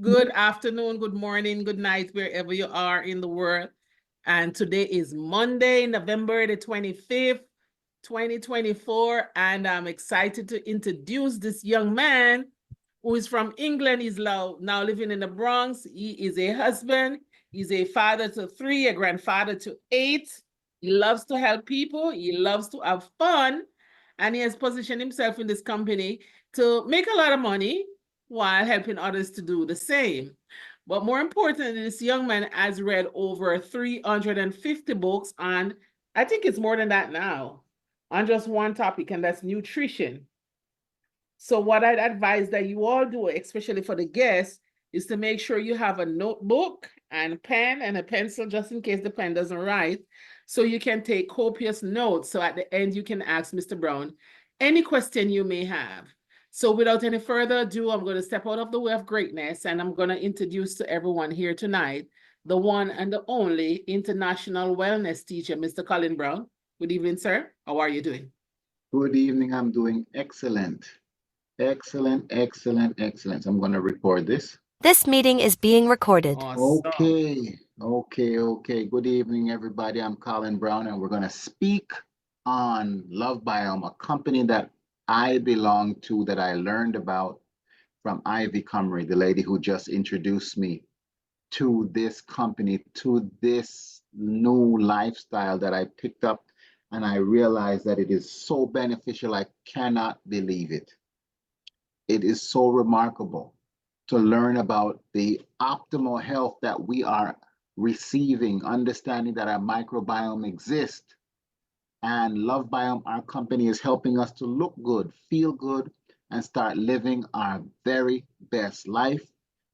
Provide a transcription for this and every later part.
good afternoon, good morning, good night, wherever you are in the world. And today is Monday, November the 25th, 2024. And I'm excited to introduce this young man who is from England. He's now living in the Bronx. He is a husband. He's a father to 3, a grandfather to 8. He loves to help people. He loves to have fun. And he has positioned himself in this company to make a lot of money while helping others to do the same. But more importantly, this young man has read over 350 books, and I think it's more than that now, on just one topic, and that's nutrition. So what I'd advise that you all do, especially for the guests, is to make sure you have a notebook and pen and a pencil just in case the pen doesn't write, so you can take copious notes. So at the end, you can ask Mr. Brown any question you may have. So without any further ado, I'm going to step out of the way of greatness, and I'm going to introduce to everyone here tonight the one and the only international wellness teacher, Mr. Colin Brown. Good evening, sir. How are you doing? Good evening. I'm doing excellent. Excellent, excellent, excellent. I'm going to record this. This meeting is being recorded. Awesome. Okay. Good evening, everybody. I'm Colin Brown, and we're going to speak on Love Biome, a company that I belong to, that I learned about from Ivy Cumry, the lady who just introduced me to this company, to this new lifestyle that I picked up, and I realized that it is so beneficial. I cannot believe it. It is so remarkable to learn about the optimal health that we are receiving, understanding that our microbiome exists. And Love Biome, our company, is helping us to look good, feel good, and start living our very best life,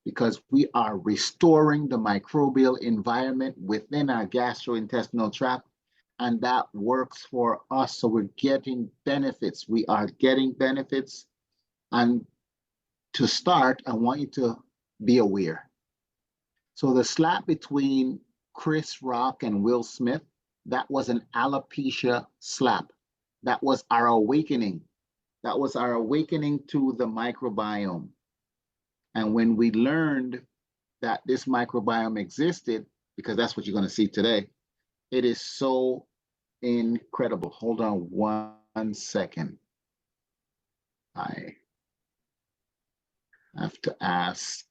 because we are restoring the microbial environment within our gastrointestinal tract, and that works for us. So we're getting benefits. We are getting benefits. And to start, I want you to be aware. So the slap between Chris Rock and Will Smith, that was an alopecia slap. That was our awakening. That was our awakening to the microbiome. And when we learned that this microbiome existed, because that's what you're going to see today, it is so incredible. Hold on 1 second. I have to ask.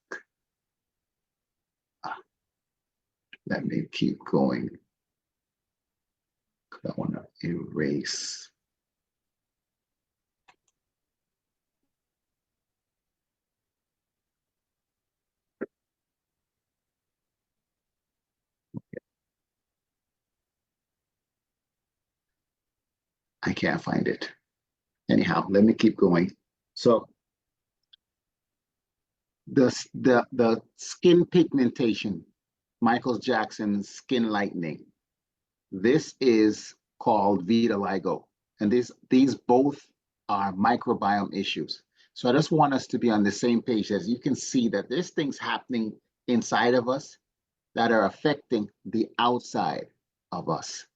Let me keep going. I want to erase. I can't find it. Anyhow, let me keep going. So the skin pigmentation, Michael Jackson's skin lightening, this is called vitiligo. And these both are microbiome issues. So I just want us to be on the same page. As you can see that there's things happening inside of us that are affecting the outside of us.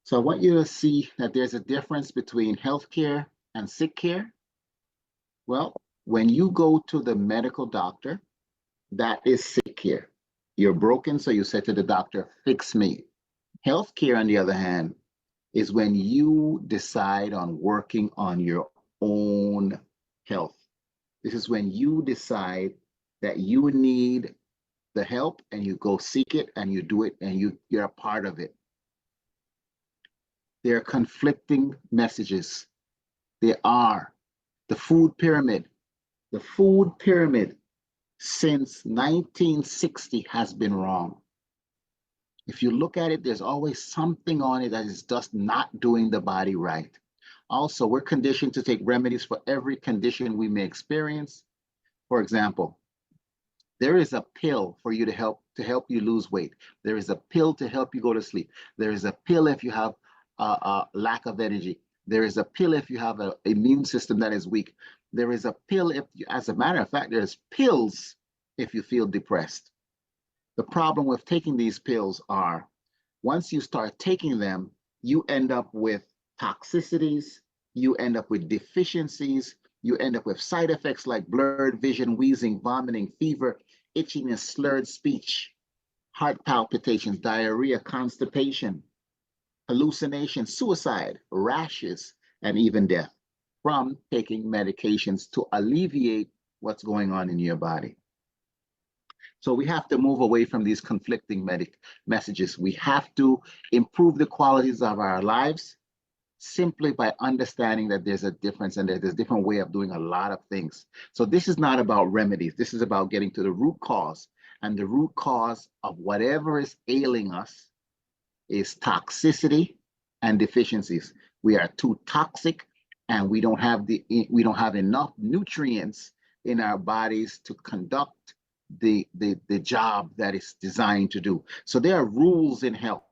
So I want you to see that there's a difference between healthcare and sick care. Well, when you go to the medical doctor, that is sick care. You're broken, so you say to the doctor, fix me. Healthcare, on the other hand, is when you decide on working on your own health. This is when you decide that you need the help and you go seek it and you do it and you're a part of it. There are conflicting messages. There are the food pyramid. The food pyramid since 1960 has been wrong. If you look at it, there's always something on it that is just not doing the body right. Also, we're conditioned to take remedies for every condition we may experience. For example, there is a pill for you to help you lose weight. There is a pill to help you go to sleep. There is a pill if you have a lack of energy. There is a pill if you have an immune system that is weak. There is a pill if you, as a matter of fact, there's pills if you feel depressed. The problem with taking these pills are, once you start taking them, you end up with toxicities, you end up with deficiencies, You end up with side effects like blurred vision, wheezing, vomiting, fever, itchiness, slurred speech, heart palpitations, diarrhea, constipation, hallucination, suicide, rashes, and even death from taking medications to alleviate what's going on in your body. So we have to move away from these conflicting messages. We have to improve the qualities of our lives simply by understanding that there's a difference and there's a different way of doing a lot of things. So this is not about remedies. This is about getting to the root cause. And the root cause of whatever is ailing us is toxicity and deficiencies. We are too toxic and we don't have enough nutrients in our bodies to conduct the job that it's designed to do. So there are rules in health.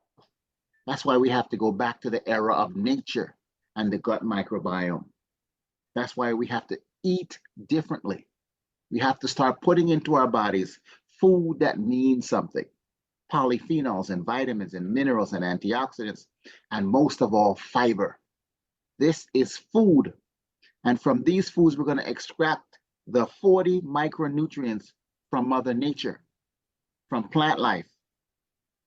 That's why we have to go back to the era of nature and the gut microbiome. That's why we have to eat differently. We have to start putting into our bodies food that means something. Polyphenols and vitamins and minerals and antioxidants, and most of all, fiber. This is food. And from these foods, we're going to extract the 40 micronutrients from Mother Nature, from plant life,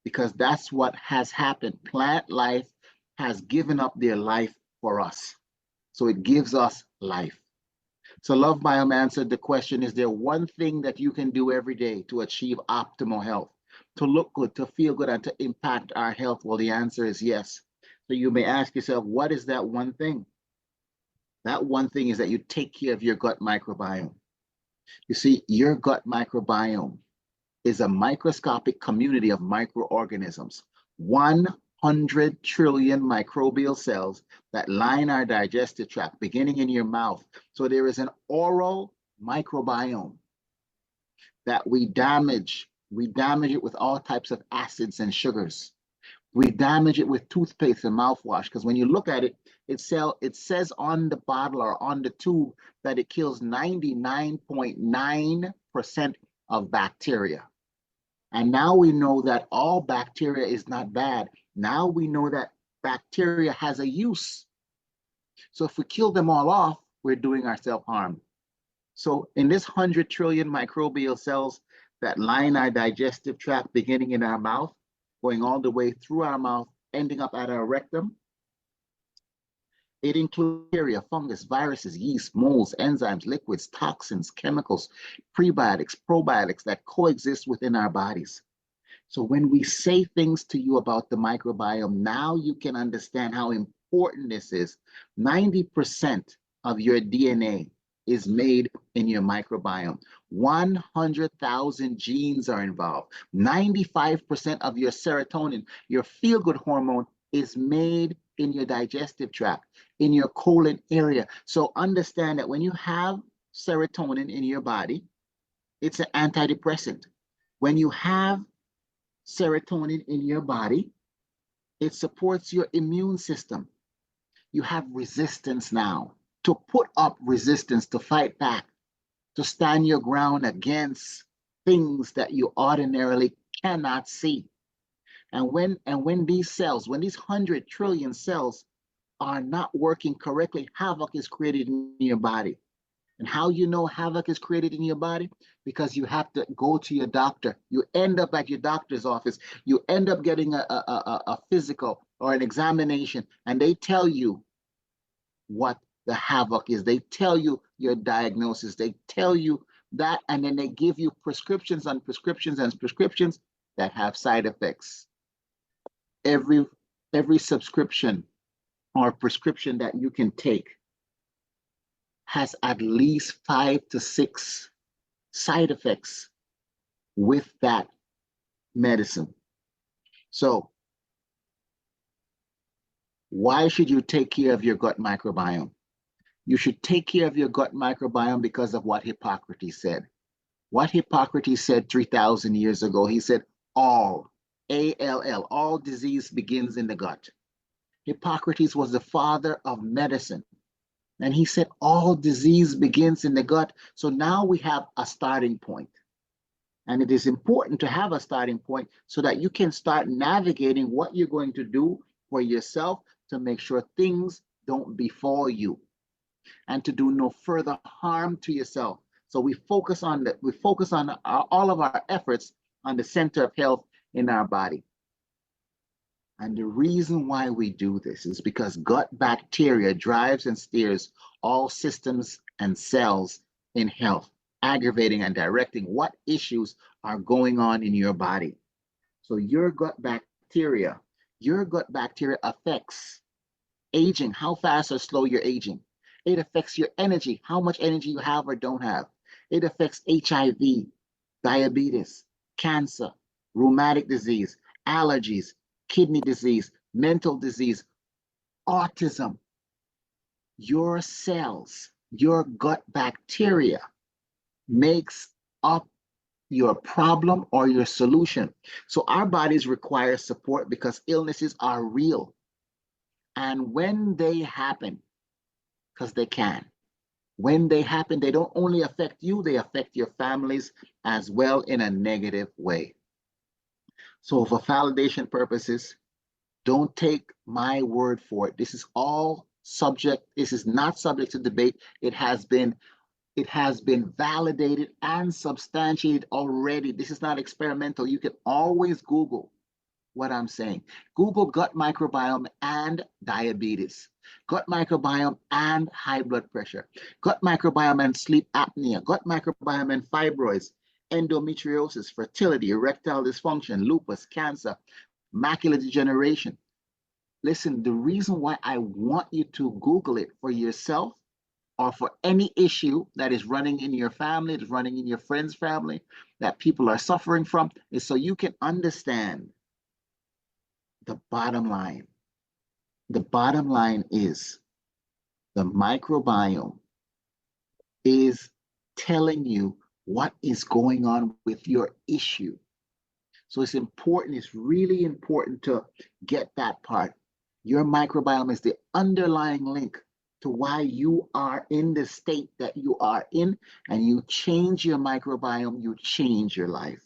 because that's what has happened. Plant life has given up their life for us. So it gives us life. So Love Biome answered the question, is there one thing that you can do every day to achieve optimal health, to look good, to feel good, and to impact our health? Well, the answer is yes. So you may ask yourself, what is that one thing? That one thing is that you take care of your gut microbiome. You see, your gut microbiome is a microscopic community of microorganisms, 100 trillion microbial cells that line our digestive tract, beginning in your mouth. So there is an oral microbiome that we damage. We damage it with all types of acids and sugars. We damage it with toothpaste and mouthwash, because when you look at it, it says on the bottle or on the tube that it kills 99.9% of bacteria. And now we know that all bacteria is not bad. Now we know that bacteria has a use. So if we kill them all off, we're doing ourselves harm. So in this 100 trillion microbial cells that line our digestive tract, beginning in our mouth, going all the way through our mouth, ending up at our rectum, it includes bacteria, fungus, viruses, yeast, molds, enzymes, liquids, toxins, chemicals, prebiotics, probiotics that coexist within our bodies. So when we say things to you about the microbiome, now you can understand how important this is. 90% of your DNA is made in your microbiome. 100,000 genes are involved. 95% of your serotonin, your feel-good hormone, is made in your digestive tract, in your colon area. So understand that when you have serotonin in your body, it's an antidepressant. When you have serotonin in your body, it supports your immune system. You have resistance now. To put up resistance, to fight back, to stand your ground against things that you ordinarily cannot see. And when these cells, when these 100 trillion cells are not working correctly, havoc is created in your body. And how you know havoc is created in your body? Because you have to go to your doctor. You end up at your doctor's office. You end up getting a physical or an examination, and they tell you what the havoc is. They tell you your diagnosis. They tell you that, and then they give you prescriptions on prescriptions and prescriptions that have side effects. Every subscription or prescription that you can take has at least 5 to 6 side effects with that medicine. So why should you take care of your gut microbiome? You should take care of your gut microbiome because of what Hippocrates said. What Hippocrates said 3,000 years ago, he said, all, A-L-L, all disease begins in the gut. Hippocrates was the father of medicine. And he said, all disease begins in the gut. So now we have a starting point. And it is important to have a starting point so that you can start navigating what you're going to do for yourself to make sure things don't befall you. and to do no further harm to yourself. So we focus on all of our efforts on the center of health in our body. And the reason why we do this is because gut bacteria drives and steers all systems and cells in health, aggravating and directing what issues are going on in your body. So your gut bacteria affects aging, how fast or slow you're aging. It affects your energy, how much energy you have or don't have. It affects HIV, diabetes, cancer, rheumatic disease, allergies, kidney disease, mental disease, autism. Your cells, your gut bacteria makes up your problem or your solution. So our bodies require support because illnesses are real. And when they happen, because they can, when they happen, they don't only affect you, they affect your families as well in a negative way. So for validation purposes, don't take my word for it. This is not subject to debate. It has been validated and substantiated already. This is not experimental. You can always Google what I'm saying. Google gut microbiome and diabetes, gut microbiome and high blood pressure, gut microbiome and sleep apnea, gut microbiome and fibroids, endometriosis, fertility, erectile dysfunction, lupus, cancer, macular degeneration. Listen, the reason why I want you to Google it for yourself or for any issue that is running in your family, that's running in your friend's family, that people are suffering from, is so you can understand the bottom line. The bottom line is the microbiome is telling you what is going on with your issue. So it's important, it's really important to get that part. Your microbiome is the underlying link to why you are in the state that you are in, and you change your microbiome, you change your life.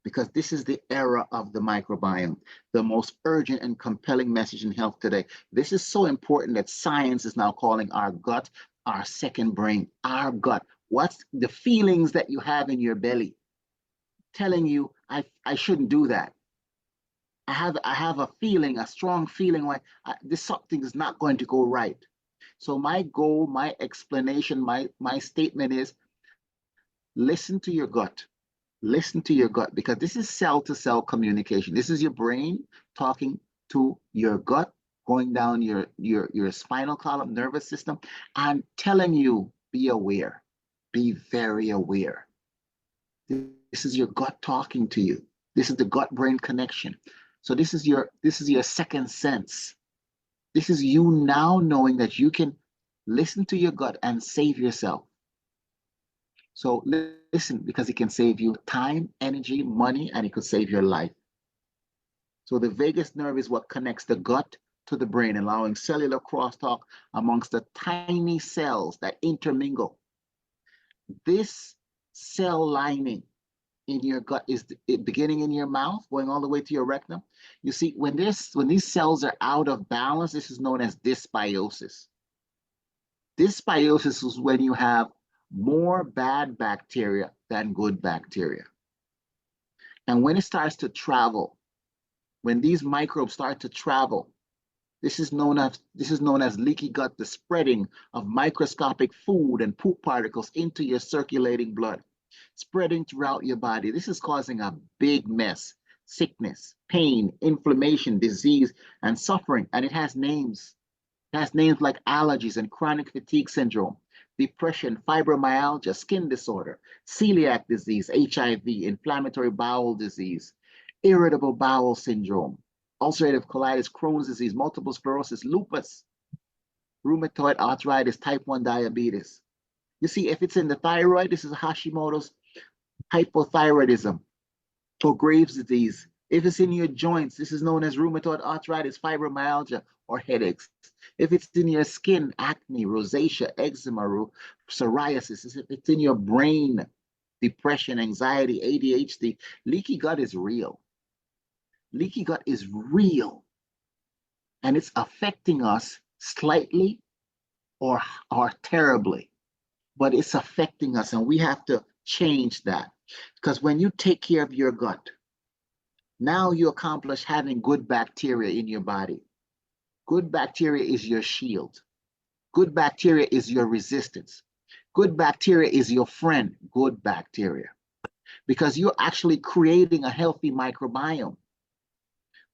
Because this is the era of the microbiome, the most urgent and compelling message in health today. This is so important that science is now calling our gut our second brain, our gut. What's the feelings that you have in your belly telling you, I shouldn't do that. I have a feeling, a strong feeling like this something is not going to go right. So my goal, my explanation, my statement is listen to your gut. Listen to your gut, because this is cell-to-cell communication. This is your brain talking to your gut, going down your spinal column, nervous system, and telling you, be aware, be very aware. This is your gut talking to you. This is the gut-brain connection. So this is your second sense. This is you now knowing that you can listen to your gut and save yourself. So listen, because it can save you time, energy, money, and it could save your life. So the vagus nerve is what connects the gut to the brain, allowing cellular crosstalk amongst the tiny cells that intermingle. This cell lining in your gut is beginning in your mouth, going all the way to your rectum. You see, when these cells are out of balance, this is known as dysbiosis. Dysbiosis is when you have more bad bacteria than good bacteria. And when it starts to travel, when these microbes start to travel, this is known as leaky gut, the spreading of microscopic food and poop particles into your circulating blood, spreading throughout your body. This is causing a big mess, sickness, pain, inflammation, disease, and suffering. And it has names. It has names like allergies and chronic fatigue syndrome, depression, fibromyalgia, skin disorder, celiac disease, HIV, inflammatory bowel disease, irritable bowel syndrome, ulcerative colitis, Crohn's disease, multiple sclerosis, lupus, rheumatoid arthritis, type 1 diabetes. You see, if it's in the thyroid, this is Hashimoto's hypothyroidism or Graves' disease. If it's in your joints, this is known as rheumatoid arthritis, fibromyalgia, or headaches. If it's in your skin, acne, rosacea, eczema, psoriasis. If it's in your brain, depression, anxiety, ADHD, leaky gut is real. Leaky gut is real. And it's affecting us slightly or terribly, but it's affecting us, and we have to change that. Because when you take care of your gut, now you accomplish having good bacteria in your body. Good bacteria is your shield. Good bacteria is your resistance. Good bacteria is your friend, good bacteria, because you're actually creating a healthy microbiome.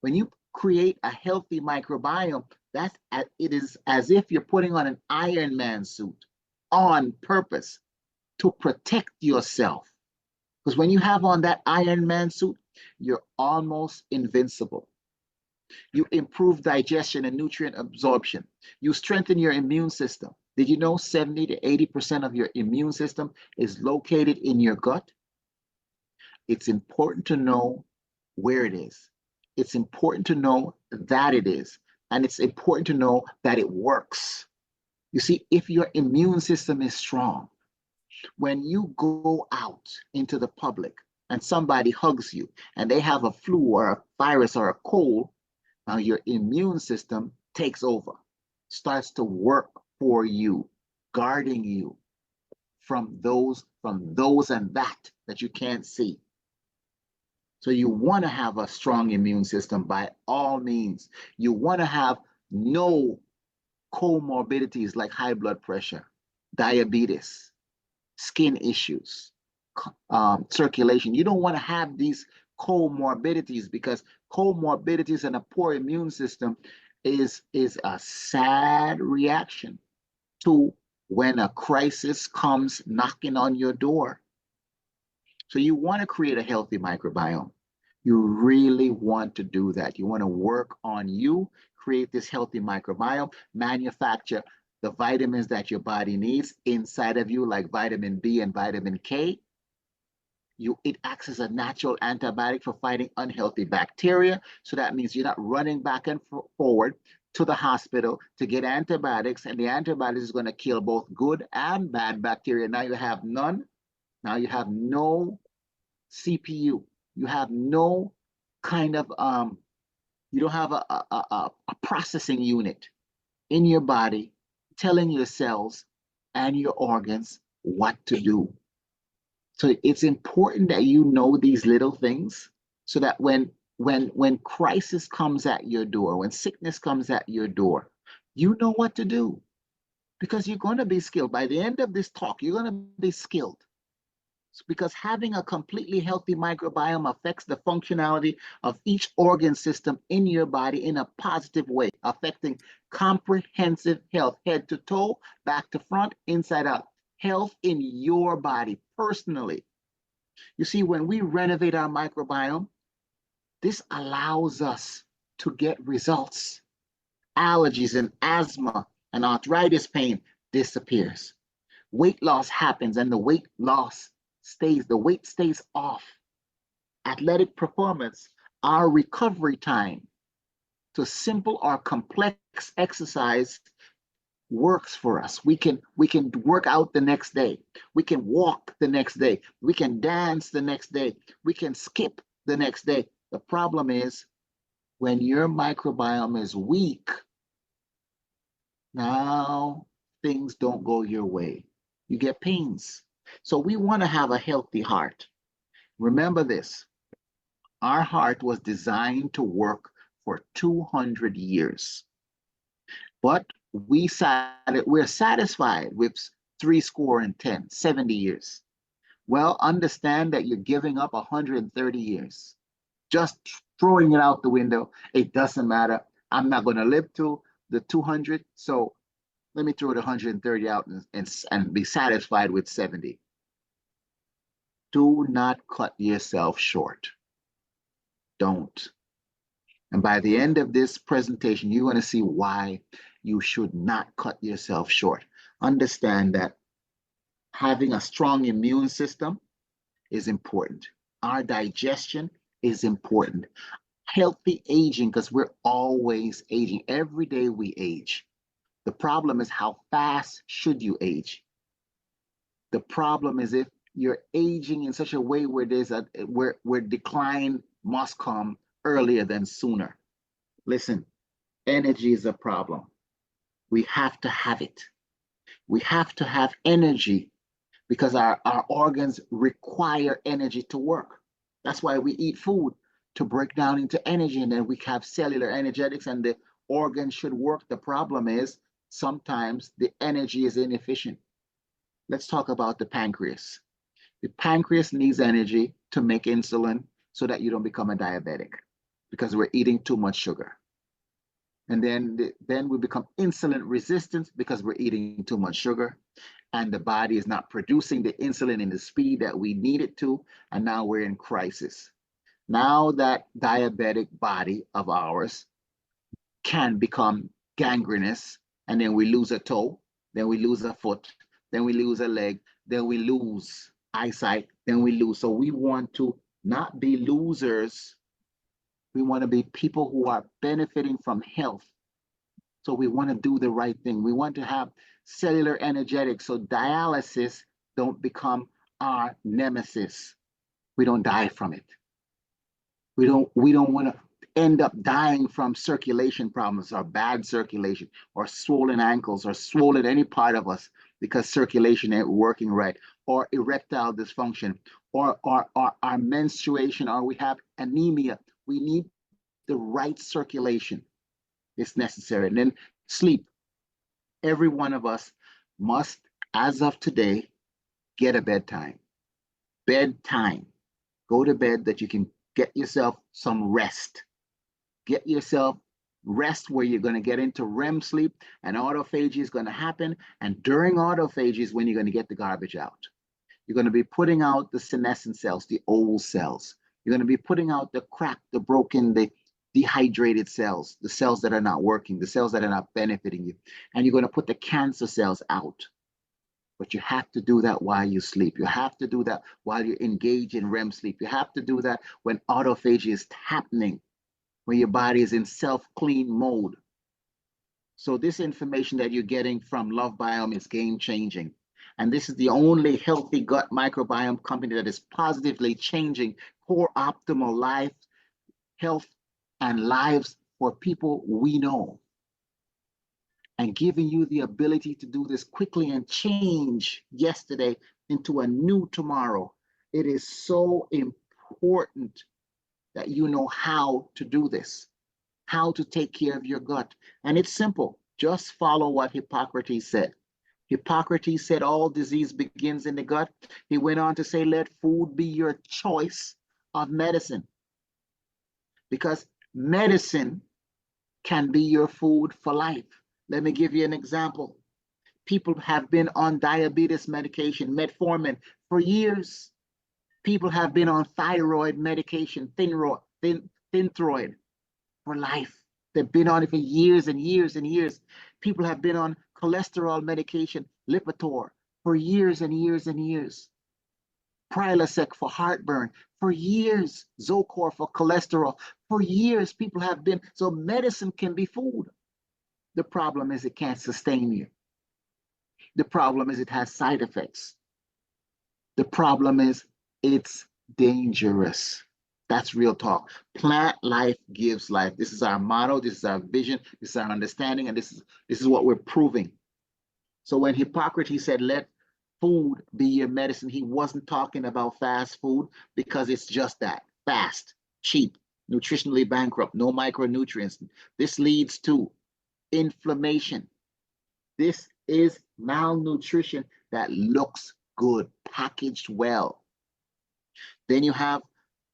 When you create a healthy microbiome, it is as if you're putting on an Iron Man suit on purpose to protect yourself. Because when you have on that Iron Man suit, you're almost invincible. You improve digestion and nutrient absorption. You strengthen your immune system. Did you know 70 to 80% of your immune system is located in your gut? It's important to know where it is. It's important to know that it is. And it's important to know that it works. You see, if your immune system is strong, when you go out into the public and somebody hugs you and they have a flu or a virus or a cold, now your immune system takes over, starts to work for you, guarding you from those and that you can't see. So you want to have a strong immune system by all means. You want to have no comorbidities like high blood pressure, diabetes, skin issues, circulation. You don't want to have these comorbidities, because comorbidities and a poor immune system is a sad reaction to when a crisis comes knocking on your door. So you want to create a healthy microbiome. You really want to do that. You want to work on you, create this healthy microbiome, manufacture the vitamins that your body needs inside of you, like vitamin B and vitamin K. It acts as a natural antibiotic for fighting unhealthy bacteria. So that means you're not running back and forward to the hospital to get antibiotics, and the antibiotics is going to kill both good and bad bacteria. Now you have none. Now you have no CPU. You have no kind of you don't have a processing unit in your body telling your cells and your organs what to do. So it's important that you know these little things, so that when crisis comes at your door, when sickness comes at your door, you know what to do, because you're going to be skilled. By the end of this talk, you're going to be skilled, because having a completely healthy microbiome affects the functionality of each organ system in your body in a positive way, affecting comprehensive health, head to toe, back to front, inside out. Health in your body personally. You see, when we renovate our microbiome, this allows us to get results. Allergies and asthma and arthritis pain disappears. Weight loss happens, and the weight stays off. Athletic performance, our recovery time to simple or complex exercise works for us. We can work out the next day. We can walk the next day. We can dance the next day. We can skip the next day. The problem is, when your microbiome is weak, now things don't go your way. You get pains. So we want to have a healthy heart. Remember this, our heart was designed to work for 200 years. But we're satisfied with 70 years. Well, understand that you're giving up 130 years. Just throwing it out the window. It doesn't matter. I'm not going to live to the 200, so let me throw the 130 out and be satisfied with 70. Do not cut yourself short. Don't. And by the end of this presentation, you're going to see why you should not cut yourself short. Understand that having a strong immune system is important. Our digestion is important. Healthy aging, because we're always aging. Every day we age. The problem is, how fast should you age? The problem is if you're aging in such a way where decline must come earlier than sooner. Listen, energy is a problem. We have to have it. We have to have energy because our organs require energy to work. That's why we eat food, to break down into energy, and then we have cellular energetics and the organ should work. The problem is sometimes the energy is inefficient. Let's talk about the pancreas. The pancreas needs energy to make insulin so that you don't become a diabetic because we're eating too much sugar. And then we become insulin resistant because we're eating too much sugar, and the body is not producing the insulin in the speed that we need it to, and now we're in crisis. Now that diabetic body of ours can become gangrenous, and then we lose a toe, then we lose a foot, then we lose a leg, then we lose eyesight, then we lose. So we want to not be losers. We want to be people who are benefiting from health. So we want to do the right thing. We want to have cellular energetics so dialysis don't become our nemesis. We don't die from it. We don't want to end up dying from circulation problems or bad circulation or swollen ankles or swollen any part of us because circulation ain't working right, or erectile dysfunction, or our menstruation, or we have anemia. We need the right circulation. It's necessary. And then sleep. Every one of us must, as of today, get a bedtime. Bedtime. Go to bed that you can get yourself some rest. Get yourself rest where you're going to get into REM sleep, and autophagy is going to happen. And during autophagy is when you're going to get the garbage out. You're going to be putting out the senescent cells, the old cells. You're going to be putting out the cracked, the broken, the dehydrated cells, the cells that are not working, the cells that are not benefiting you. And you're going to put the cancer cells out. But you have to do that while you sleep. You have to do that while you engage in REM sleep. You have to do that when autophagy is happening, when your body is in self-clean mode. So this information that you're getting from Love Biome is game-changing. And this is the only healthy gut microbiome company that is positively changing core optimal life, health, and lives for people we know, and giving you the ability to do this quickly and change yesterday into a new tomorrow. It is so important that you know how to do this, how to take care of your gut. And it's simple. Just follow what Hippocrates said. Hippocrates said all disease begins in the gut. He went on to say, let food be your choice of medicine, because medicine can be your food for life. Let me give you an example. People have been on diabetes medication, metformin, for years. People have been on thyroid medication, Synthroid, for life. They've been on it for years and years and years. People have been on cholesterol medication, Lipitor, for years and years and years. Prilosec for heartburn, for years. Zocor for cholesterol, for years. People have been, so medicine can be food. The problem is it can't sustain you. The problem is it has side effects. The problem is it's dangerous. That's real talk. Plant life gives life. This is our motto. This is our vision. This is our understanding. And this is what we're proving. So when Hippocrates said, let food be your medicine, he wasn't talking about fast food, because it's just that, fast, cheap, nutritionally bankrupt, no micronutrients. This leads to inflammation. This is malnutrition that looks good, packaged well. Then you have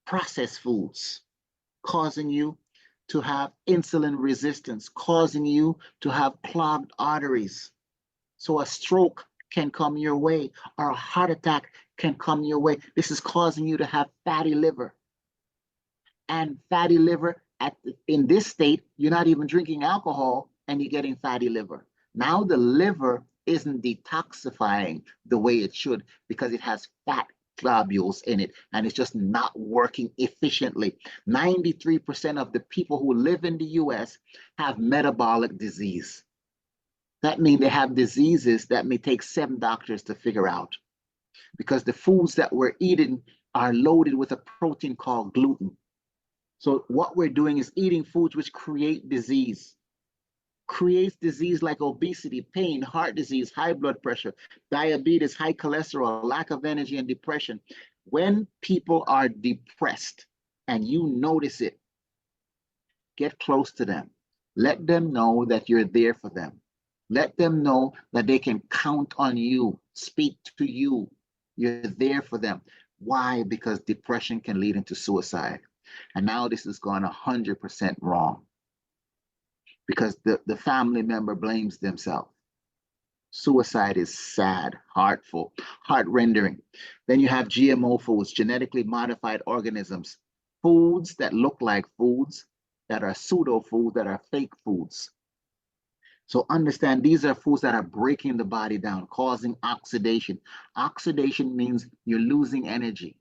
processed foods causing you to have insulin resistance, causing you to have clogged arteries. So a stroke can come your way, or a heart attack can come your way. This is causing you to have fatty liver. And fatty liver, in this state, you're not even drinking alcohol and you're getting fatty liver. Now the liver isn't detoxifying the way it should because it has fat globules in it, and it's just not working efficiently. 93% of the people who live in the US have metabolic disease. That means they have diseases that may take 7 doctors to figure out, because the foods that we're eating are loaded with a protein called gluten. So what we're doing is eating foods which create disease, creates disease like obesity, pain, heart disease, high blood pressure, diabetes, high cholesterol, lack of energy, and depression. When people are depressed and you notice it, get close to them. Let them know that you're there for them. Let them know that they can count on you, speak to you. You're there for them. Why? Because depression can lead into suicide. And now this has gone 100% wrong because the family member blames themselves. Suicide is sad, heartful, heart-rendering. Then you have GMO foods, genetically modified organisms, foods that look like foods, that are pseudo foods, that are fake foods. So understand these are foods that are breaking the body down, causing oxidation. Oxidation means you're losing energy.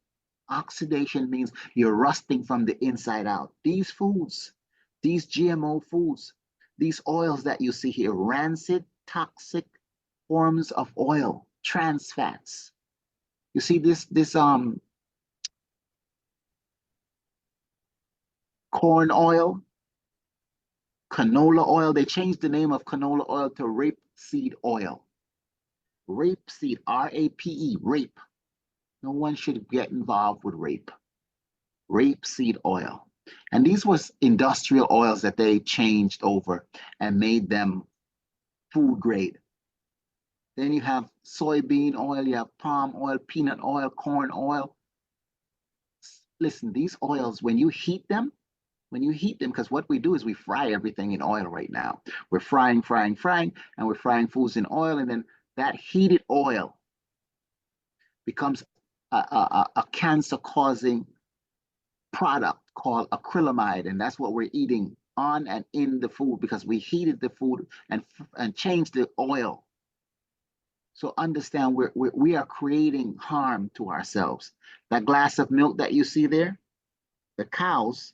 Oxidation means you're rusting from the inside out. These foods, these GMO foods, these oils that you see here, rancid, toxic forms of oil, trans fats. You see this corn oil, canola oil. They changed the name of canola oil to rapeseed oil. Rapeseed, R-A-P-E, rape. No one should get involved with rape. Rapeseed oil. And these was industrial oils that they changed over and made them food grade. Then you have soybean oil, you have palm oil, peanut oil, corn oil. Listen, these oils, when you heat them, because what we do is we fry everything in oil right now. We're frying, and we're frying foods in oil, and then that heated oil becomes a cancer-causing product called acrylamide, and that's what we're eating on and in the food because we heated the food and changed the oil. So understand we are creating harm to ourselves. That glass of milk that you see there, the cows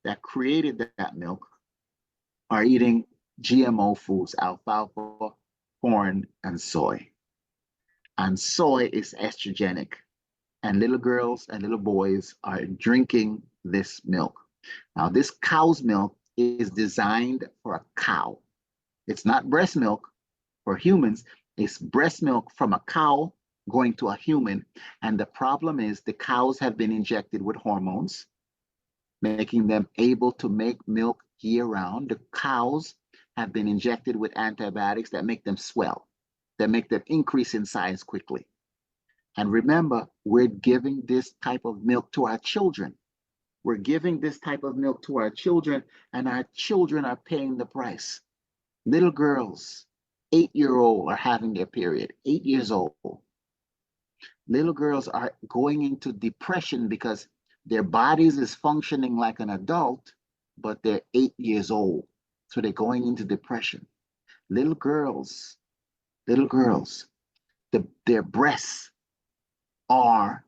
that created that milk are eating GMO foods, alfalfa, corn, and soy. And soy is estrogenic. And little girls and little boys are drinking this milk. Now, this cow's milk is designed for a cow. It's not breast milk for humans. It's breast milk from a cow going to a human. And the problem is the cows have been injected with hormones, making them able to make milk year-round. The cows have been injected with antibiotics that make them swell, that make them increase in size quickly. And remember, we're giving this type of milk to our children. We're giving this type of milk to our children, and our children are paying the price. Little girls, 8-year-old, are having their period, 8 years old. Little girls are going into depression because their bodies is functioning like an adult, but they're 8 years old. So they're going into depression. Little girls, their breasts are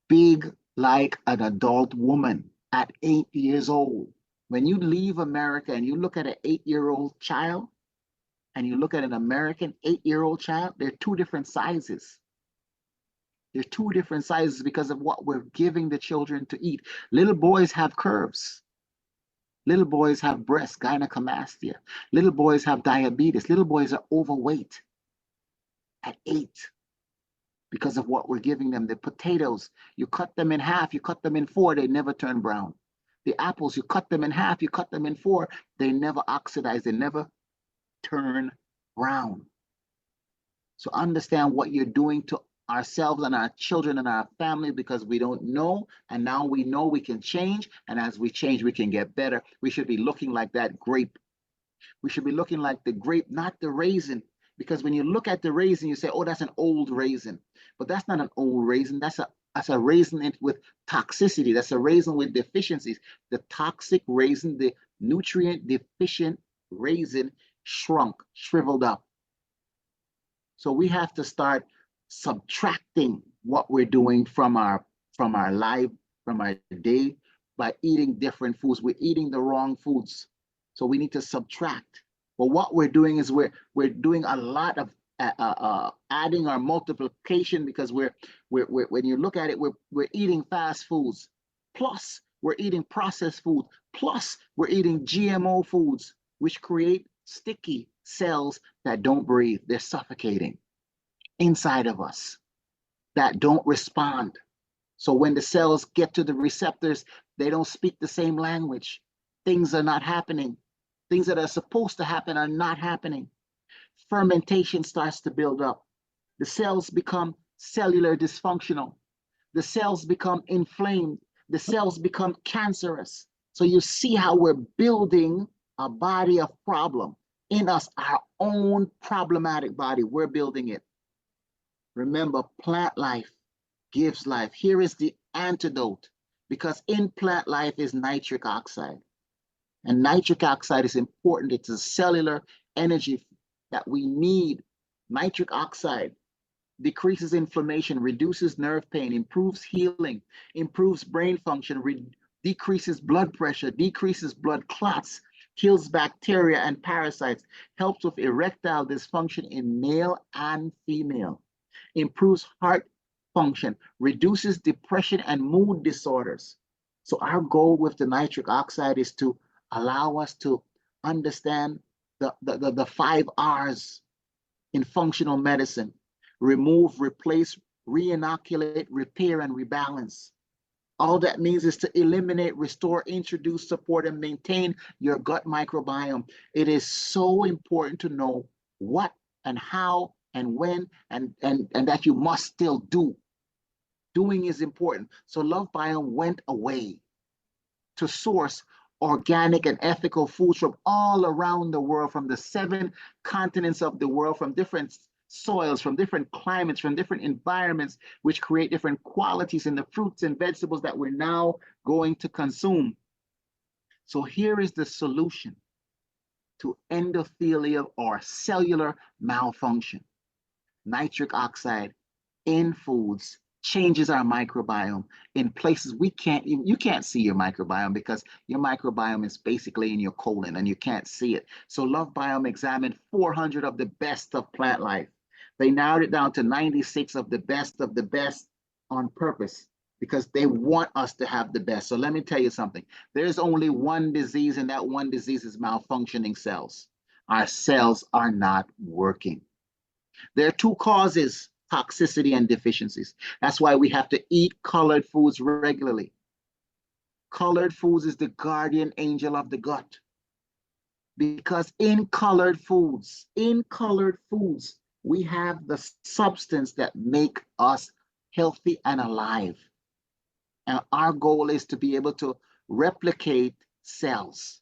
big like an adult woman at 8 years old. When you leave America and you look at an 8-year-old child and you look at an American 8-year-old child, they're two different sizes. They're two different sizes because of what we're giving the children to eat. Little boys have curves. Little boys have breast gynecomastia. Little boys have diabetes. Little boys are overweight at 8 because of what we're giving them. The potatoes, you cut them in half, you cut them in 4, they never turn brown. The apples, you cut them in half, you cut them in 4, they never oxidize, they never turn brown. So understand what you're doing to ourselves and our children and our family because we don't know, and now we know we can change, and as we change, we can get better. We should be looking like that grape. We should be looking like the grape, not the raisin, because when you look at the raisin, you say, oh, that's an old raisin. But that's not an old raisin. That's a raisin with toxicity. That's a raisin with deficiencies. The toxic raisin, the nutrient deficient raisin shrunk, shriveled up. So we have to start subtracting what we're doing from our life, from our day by eating different foods. We're eating the wrong foods. So we need to subtract. But what we're doing is we're doing a lot of adding our multiplication because we're when you look at it, we're eating fast foods, plus we're eating processed food, plus we're eating GMO foods, which create sticky cells that don't breathe. They're suffocating inside of us that don't respond. So when the cells get to the receptors, they don't speak the same language. Things are not happening. Things that are supposed to happen are not happening. Fermentation starts to build up. The cells become cellular dysfunctional. The cells become inflamed. The cells become cancerous. So you see how we're building a body of problem in us, our own problematic body. We're building it. Remember, plant life gives life. Here is the antidote, because in plant life is nitric oxide. And nitric oxide is important. It's a cellular energy that we need. Nitric oxide decreases inflammation, reduces nerve pain, improves healing, improves brain function, decreases blood pressure, decreases blood clots, kills bacteria and parasites, helps with erectile dysfunction in male and female, improves heart function, reduces depression and mood disorders. So our goal with the nitric oxide is to allow us to understand the 5 R's in functional medicine: remove, replace, re-inoculate, repair, and rebalance. All that means is to eliminate, restore, introduce, support, and maintain your gut microbiome. It is so important to know what and how and when, and that you must still do. Doing is important. So Love Biome went away to source organic and ethical foods from all around the world, from the 7 continents of the world, from different soils, from different climates, from different environments, which create different qualities in the fruits and vegetables that we're now going to consume. So here is the solution to endothelial or cellular malfunction. Nitric oxide in foods changes our microbiome in places you can't see your microbiome, because your microbiome is basically in your colon and you can't see it. So Love Biome examined 400 of the best of plant life. They narrowed it down to 96 of the best on purpose, because they want us to have the best. So let me tell you something. There's only one disease, and that one disease is malfunctioning cells. Our cells are not working. There are 2 causes: toxicity and deficiencies. That's why we have to eat colored foods regularly. Colored foods is the guardian angel of the gut, because in colored foods, we have the substance that make us healthy and alive. And our goal is to be able to replicate cells,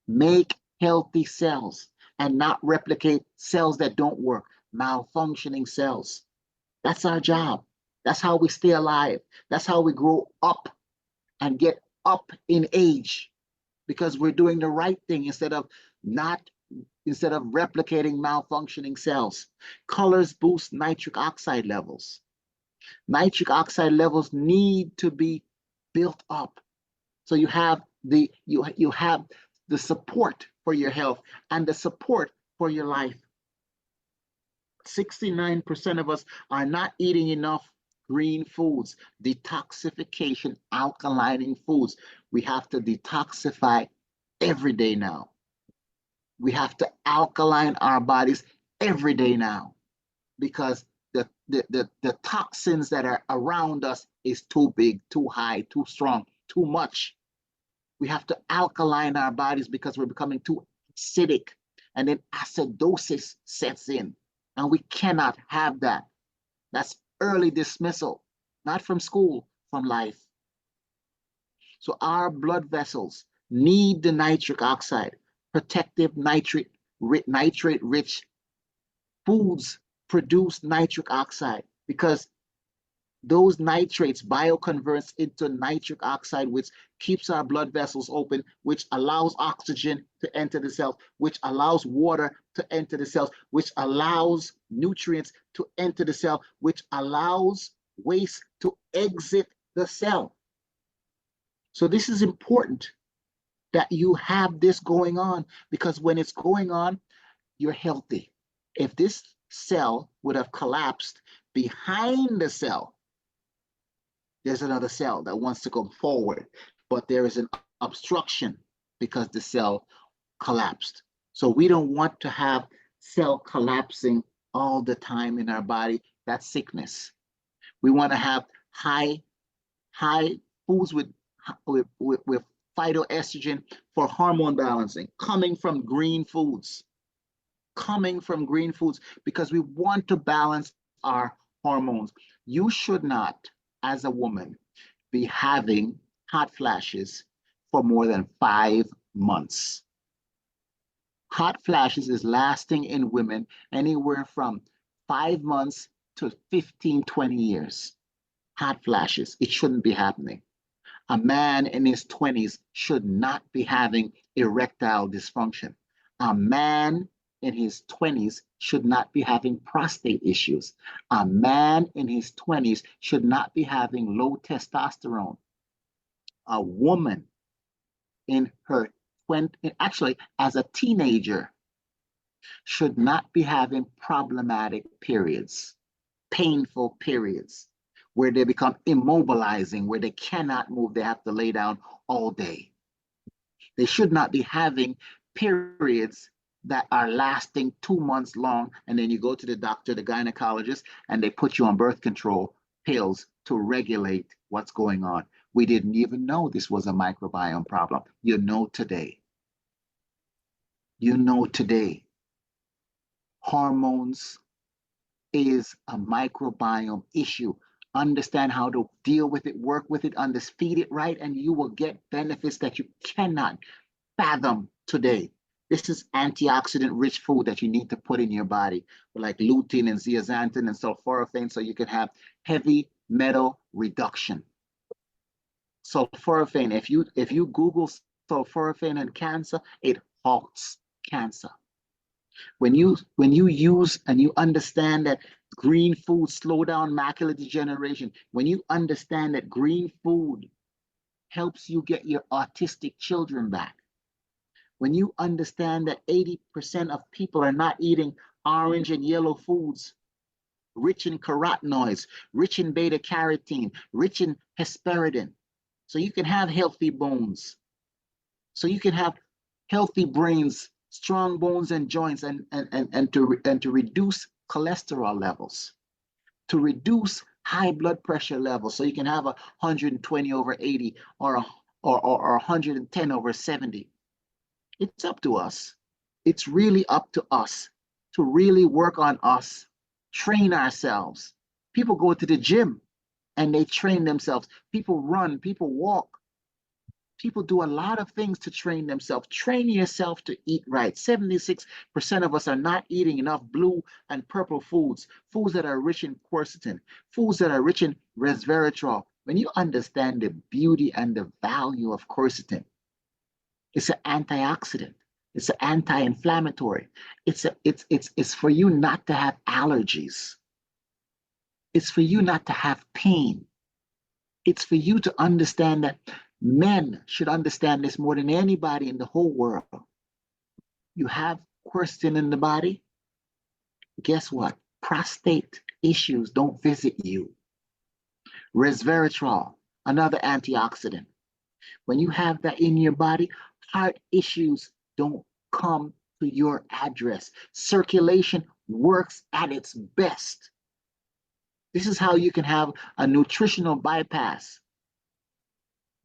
make healthy cells, and not replicate cells that don't work, malfunctioning cells. That's our job. That's how we stay alive. That's how we grow up and get up in age, because we're doing the right thing instead of replicating malfunctioning cells. Colors boost nitric oxide levels. Nitric oxide levels need to be built up. So you have the support for your health and the support for your life. 69% of us are not eating enough green foods, detoxification, alkalining foods. We have to detoxify every day now. We have to alkaline our bodies every day now, because the toxins that are around us is too big, too high, too strong, too much. We have to alkaline our bodies because we're becoming too acidic, and then acidosis sets in, and we cannot have that. That's early dismissal, not from school, from life. So our blood vessels need the nitric oxide. Protective nitrate-rich foods produce nitric oxide, because those nitrates bioconverts into nitric oxide, which keeps our blood vessels open, which allows oxygen to enter the cells, which allows water to enter the cells, which allows nutrients to enter the cell, which allows waste to exit the cell. So this is important that you have this going on, because when it's going on, you're healthy. If this cell would have collapsed, behind the cell, there's another cell that wants to come forward, but there is an obstruction because the cell collapsed. So we don't want to have cell collapsing all the time in our body. That's sickness. We want to have high foods with phytoestrogen for hormone balancing, coming from green foods, because we want to balance our hormones. You should not, as a woman, be having hot flashes for more than 5 months. Hot flashes is lasting in women anywhere from 5 months to 15, 20 years. Hot flashes, it shouldn't be happening. A man in his 20s should not be having erectile dysfunction. A man in his 20s should not be having prostate issues. A man in his 20s should not be having low testosterone. A woman in her 20s, actually, as a teenager, should not be having problematic periods, painful periods, where they become immobilizing, where they cannot move, they have to lay down all day. They should not be having periods that are lasting 2 months long, and then you go to the doctor, the gynecologist, and they put you on birth control pills to regulate what's going on. We didn't even know this was a microbiome problem. You know today. You know today. Hormones is a microbiome issue. Understand how to deal with it, work with it, feed it right, and you will get benefits that you cannot fathom today. This is antioxidant rich food that you need to put in your body, like lutein and zeaxanthin and sulforaphane, so you can have heavy metal reduction. Sulforaphane, if you Google sulforaphane and cancer, it halts cancer. When you use and you understand that green food slow down macular degeneration, when you understand that green food helps you get your autistic children back, when you understand that 80% of people are not eating orange and yellow foods, rich in carotenoids, rich in beta carotene, rich in hesperidin, so you can have healthy bones, so you can have healthy brains, strong bones and joints, and to reduce cholesterol levels, to reduce high blood pressure levels, so you can have 120/80 or 110/70. It's up to us. It's really up to us to really work on us, train ourselves. People go to the gym and they train themselves. People run, people walk. People do a lot of things to train themselves. Train yourself to eat right. 76% of us are not eating enough blue and purple foods, foods that are rich in quercetin, foods that are rich in resveratrol. When you understand the beauty and the value of quercetin, it's an antioxidant. It's an anti-inflammatory. It's for you not to have allergies. It's for you not to have pain. It's for you to understand that men should understand this more than anybody in the whole world. You have quercetin in the body, guess what? Prostate issues don't visit you. Resveratrol, another antioxidant. When you have that in your body, heart issues don't come to your address. Circulation works at its best. This is how you can have a nutritional bypass.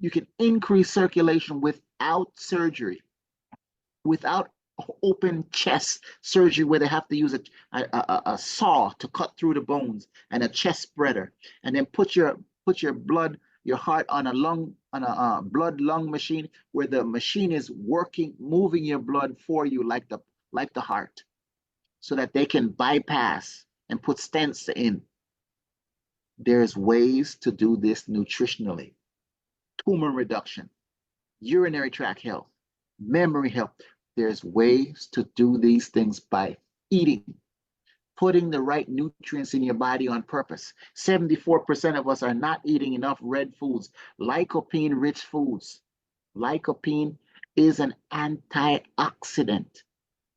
You can increase circulation without surgery, without open chest surgery where they have to use a saw to cut through the bones, and a chest spreader, and then put your blood, your heart on a blood lung machine, where the machine is working, moving your blood for you like the heart, so that they can bypass and put stents in. There's ways to do this nutritionally. Tumor reduction, urinary tract health, memory health. There's ways to do these things by eating, putting the right nutrients in your body on purpose. 74% of us are not eating enough red foods, lycopene-rich foods. Lycopene is an antioxidant,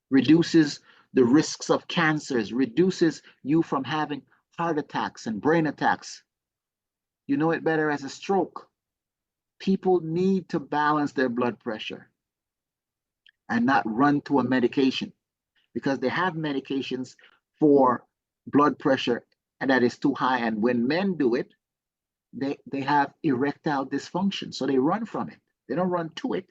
reduces the risks of cancers, reduces you from having heart attacks and brain attacks. You know it better as a stroke. People need to balance their blood pressure. and not run to a medication, because they have medications for blood pressure and that is too high. And when men do it, they have erectile dysfunction. So they run from it. They don't run to it.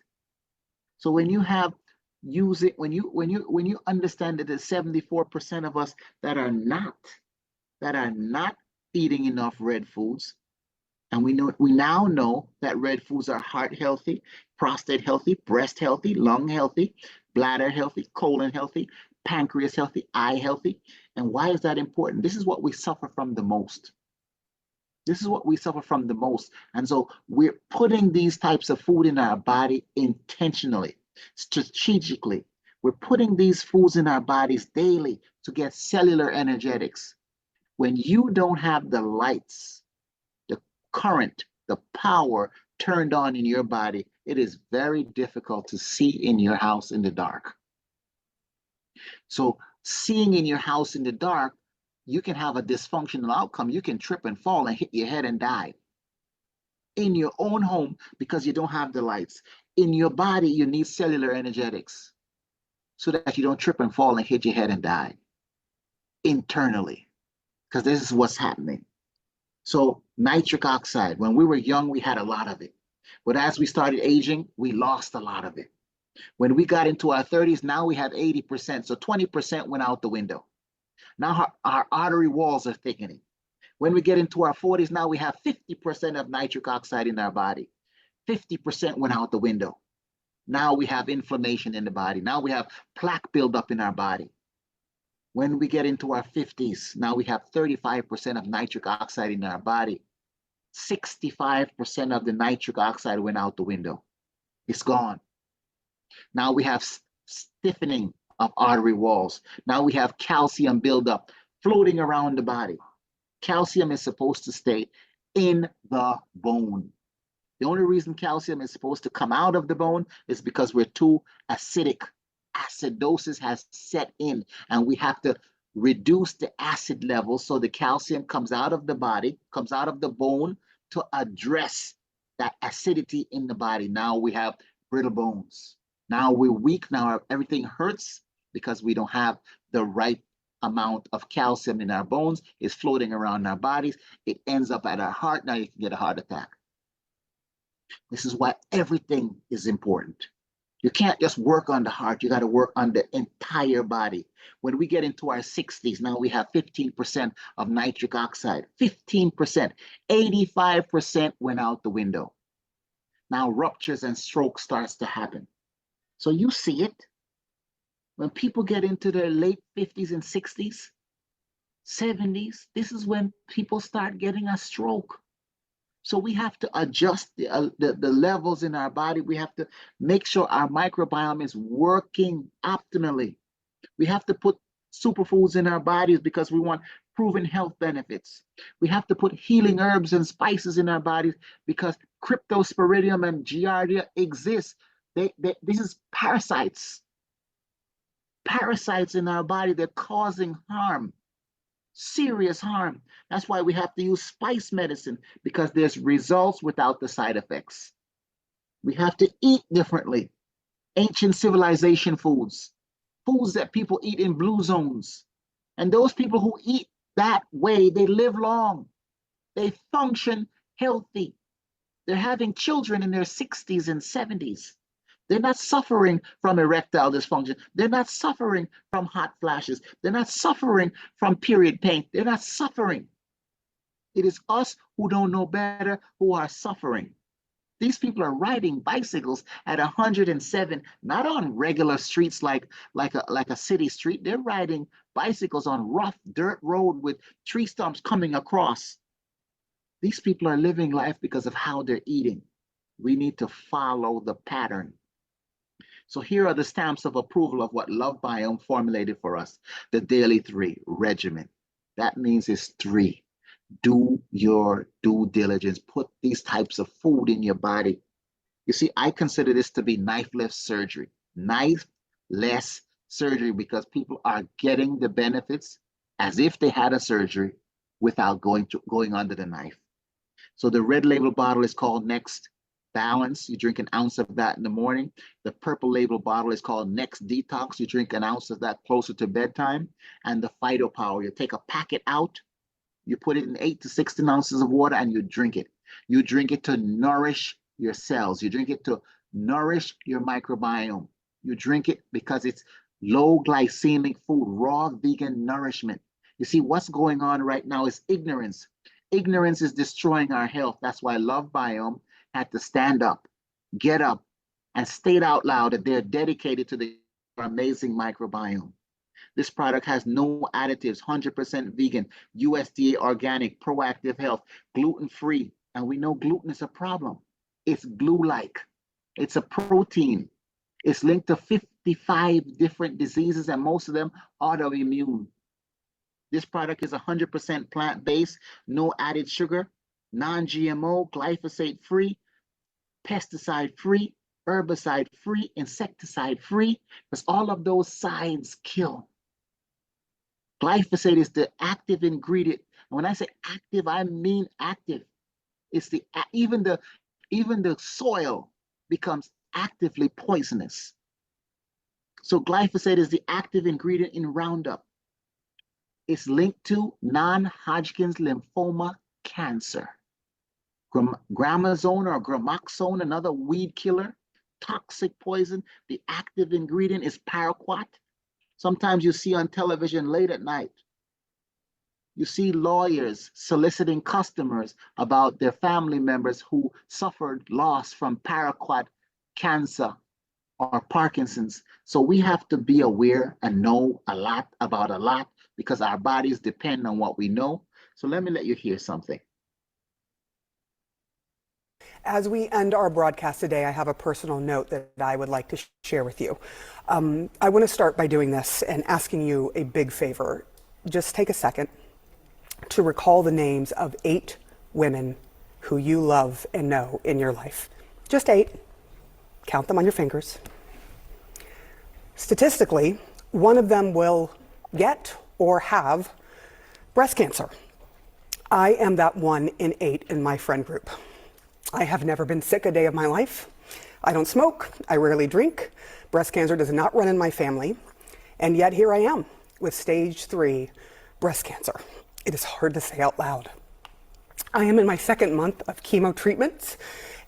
So when you have use it, when you understand that there's 74% of us that are not eating enough red foods, and we now know that red foods are heart healthy, prostate healthy, breast healthy, lung healthy, bladder healthy, colon healthy, pancreas healthy, eye healthy. And why is that important? This is what we suffer from the most. This is what we suffer from the most. And so we're putting these types of food in our body intentionally, strategically. We're putting these foods in our bodies daily to get cellular energetics. When you don't have the lights, the current, the power turned on in your body, it is very difficult to see in your house in the dark. So seeing in your house in the dark, you can have a dysfunctional outcome. You can trip and fall and hit your head and die in your own home because you don't have the lights. In your body, you need cellular energetics so that you don't trip and fall and hit your head and die internally, because this is what's happening. So nitric oxide, when we were young, we had a lot of it. But as we started aging, we lost a lot of it. When we got into our 30s, now we have 80%. So 20% went out the window. Now our artery walls are thickening. When we get into our 40s, now we have 50% of nitric oxide in our body. 50% went out the window. Now we have inflammation in the body. Now we have plaque buildup in our body. When we get into our 50s, now we have 35% of nitric oxide in our body. 65% of the nitric oxide went out the window. It's gone. Now we have stiffening of artery walls. Now we have calcium buildup floating around the body. Calcium is supposed to stay in the bone. The only reason calcium is supposed to come out of the bone is because we're too acidic. Acidosis has set in, and we have to reduce the acid level so the calcium comes out of the body, comes out of the bone to address that acidity in the body. Now we have brittle bones. Now we're weak. Now everything hurts because we don't have the right amount of calcium in our bones. It's floating around our bodies. It ends up at our heart. Now you can get a heart attack. This is why everything is important. You can't just work on the heart. You got to work on the entire body. When we get into our 60s, now we have 15% of nitric oxide. 15%. 85% went out the window. Now ruptures and stroke starts to happen. So you see it. When people get into their late 50s and 60s, 70s, this is when people start getting a stroke. So we have to adjust the levels in our body. We have to make sure our microbiome is working optimally. We have to put superfoods in our bodies because we want proven health benefits. We have to put healing herbs and spices in our bodies because cryptosporidium and giardia exist. This is parasites. Parasites in our body, they're causing harm. Serious harm. That's why we have to use spice medicine, because there's results without the side effects. We have to eat differently. Ancient civilization foods, foods that people eat in blue zones. And those people who eat that way, they live long. They function healthy. They're having children in their 60s and 70s. They're not suffering from erectile dysfunction. They're not suffering from hot flashes. They're not suffering from period pain. They're not suffering. It is us who don't know better who are suffering. These people are riding bicycles at 107, not on regular streets like a city street. They're riding bicycles on rough dirt road with tree stumps coming across. These people are living life because of how they're eating. We need to follow the pattern. So here are the stamps of approval of what Love Biome formulated for us, the Daily 3 regimen. That means it's 3. Do your due diligence. Put these types of food in your body. You see, I consider this to be knife-less surgery. Knife-less surgery, because people are getting the benefits as if they had a surgery without going under the knife. So the red label bottle is called Next. balance. You drink an ounce of that in the morning. The purple label bottle is called Next Detox. You drink an ounce of that closer to bedtime. And the Phyto Power, you take a packet out, you put it in 8 to 16 ounces of water, and you drink it. You drink it to nourish your cells. You drink it to nourish your microbiome. You drink it because it's low glycemic food, raw vegan nourishment. You see, what's going on right now is ignorance. Ignorance is destroying our health. That's why Love Biome had to stand up, get up, and state out loud that they're dedicated to the amazing microbiome. This product has no additives, 100% vegan, USDA organic, proactive health, gluten-free. And we know gluten is a problem. It's glue-like. It's a protein. It's linked to 55 different diseases, and most of them autoimmune. This product is 100% plant-based, no added sugar, non-GMO, glyphosate-free, pesticide-free, herbicide-free, insecticide-free, because all of those sides kill. Glyphosate is the active ingredient. And when I say active, I mean active. It's the even the soil becomes actively poisonous. So glyphosate is the active ingredient in Roundup. It's linked to non-Hodgkin's lymphoma cancer. Gramazone or gramoxone, another weed killer, toxic poison. The active ingredient is paraquat. Sometimes you see on television late at night, you see lawyers soliciting customers about their family members who suffered loss from paraquat cancer or Parkinson's. So we have to be aware and know a lot about a lot because our bodies depend on what we know. So let me let you hear something. As we end our broadcast today, I have a personal note that I would like to share with you. I want to start by doing this and asking you a big favor. Just take a second to recall the names of 8 women who you love and know in your life. Just 8. Count them on your fingers. Statistically, one of them will get or have breast cancer. I am that 1 in 8 in my friend group. I have never been sick a day of my life. I don't smoke. I rarely drink. Breast cancer does not run in my family. And yet here I am with stage 3 breast cancer. It is hard to say out loud. I am in my 2nd month of chemo treatments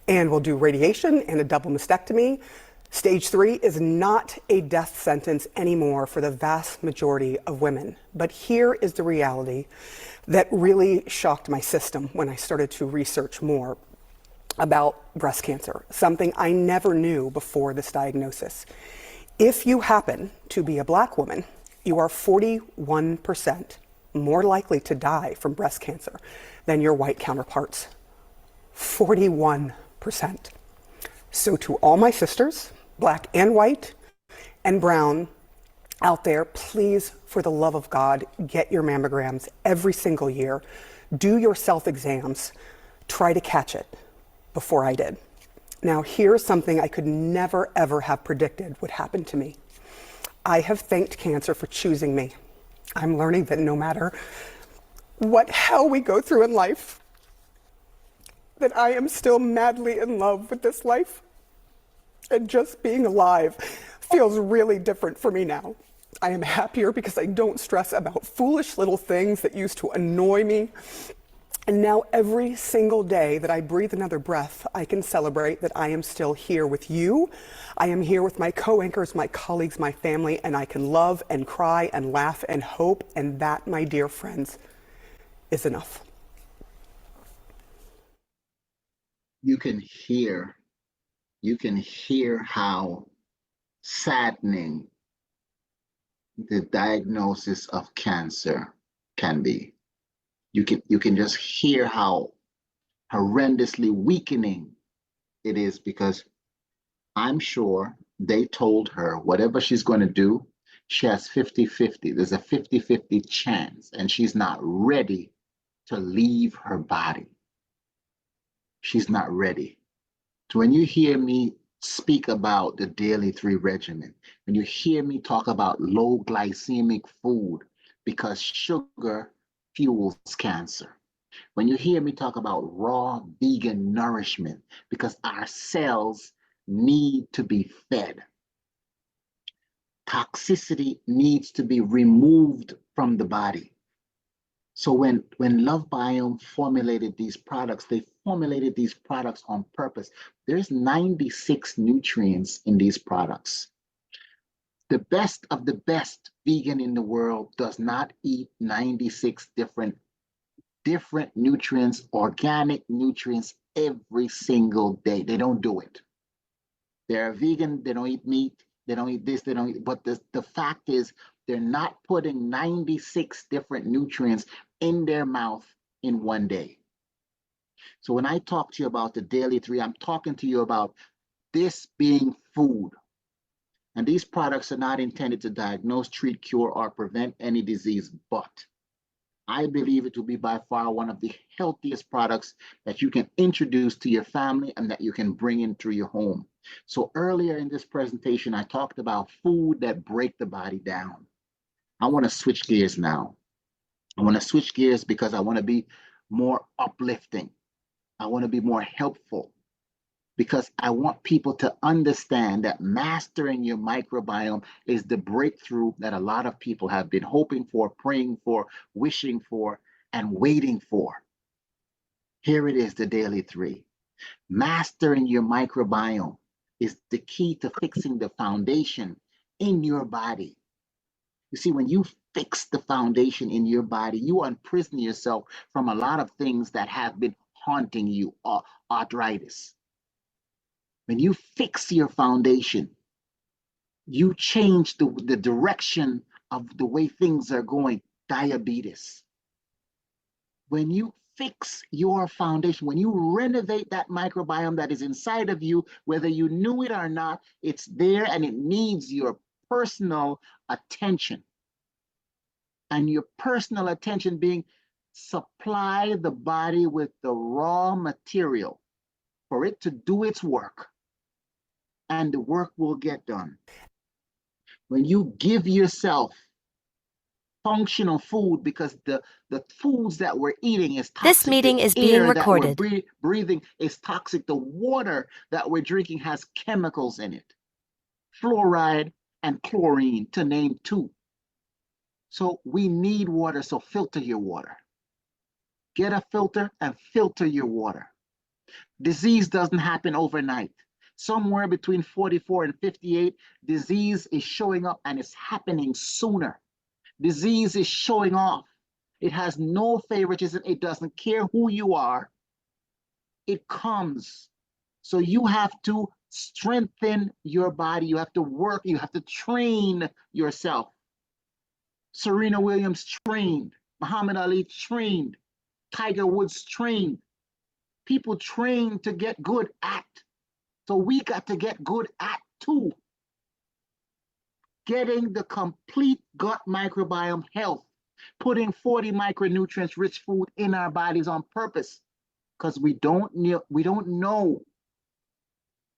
and will do radiation and a double mastectomy. Stage 3 is not a death sentence anymore for the vast majority of women. But here is the reality that really shocked my system when I started to research more about breast cancer, something I never knew before this diagnosis. If you happen to be a Black woman, you are 41% more likely to die from breast cancer than your white counterparts. 41%. So to all my sisters, Black and white and brown out there, please, for the love of God, get your mammograms every single year. Do your self-exams. Try to catch it before I did. Now, here's something I could never, ever have predicted would happen to me. I have thanked cancer for choosing me. I'm learning that no matter what hell we go through in life, that I am still madly in love with this life. And just being alive feels really different for me now. I am happier because I don't stress about foolish little things that used to annoy me. And now every single day that I breathe another breath, I can celebrate that I am still here with you. I am here with my co-anchors, my colleagues, my family, and I can love and cry and laugh and hope. And that, my dear friends, is enough. You can hear how saddening the diagnosis of cancer can be. You can just hear how horrendously weakening it is, because I'm sure they told her whatever she's going to do, she has 50-50. There's a 50-50 chance, and she's not ready to leave her body. She's not ready. So when you hear me speak about the daily 3 regimen, when you hear me talk about low glycemic food, because sugar fuels cancer. When you hear me talk about raw vegan nourishment, because our cells need to be fed. Toxicity needs to be removed from the body. So when Love Biome formulated these products, they formulated these products on purpose. There's 96 nutrients in these products. The best of the best vegan in the world does not eat 96 different nutrients, organic nutrients every single day. They don't do it. They're vegan, they don't eat meat, they don't eat this, they don't eat, but the fact is they're not putting 96 different nutrients in their mouth in one day. So when I talk to you about the Daily 3, I'm talking to you about this being food. And these products are not intended to diagnose, treat, cure, or prevent any disease, but I believe it will be by far one of the healthiest products that you can introduce to your family and that you can bring into your home. So earlier in this presentation, I talked about food that break the body down. I want to switch gears now. I want to switch gears because I want to be more uplifting. I want to be more helpful because I want people to understand that mastering your microbiome is the breakthrough that a lot of people have been hoping for, praying for, wishing for, and waiting for. Here it is, the Daily 3. Mastering your microbiome is the key to fixing the foundation in your body. You see, when you fix the foundation in your body, you unprison yourself from a lot of things that have been haunting you, arthritis. When you fix your foundation, you change the direction of the way things are going, diabetes. When you fix your foundation, when you renovate that microbiome that is inside of you, whether you knew it or not, it's there and it needs your personal attention. And your personal attention being supply the body with the raw material for it to do its work. And the work will get done. When you give yourself functional food, because the foods that we're eating is toxic. This meeting the is being air that we're recorded. breathing is toxic. The water that we're drinking has chemicals in it. Fluoride and chlorine, to name two. So we need water, so filter your water. Get a filter and filter your water. Disease doesn't happen overnight. Somewhere between 44 and 58, disease is showing up and it's happening sooner. Disease is showing off. It has no favoritism. It doesn't care who you are. It comes. So you have to strengthen your body. You have to work. You have to train yourself. Serena Williams trained. Muhammad Ali trained. Tiger Woods trained. People train to get good at. So we got to get good at too. Getting the complete gut microbiome health, putting 40 micronutrients rich food in our bodies on purpose, because we don't know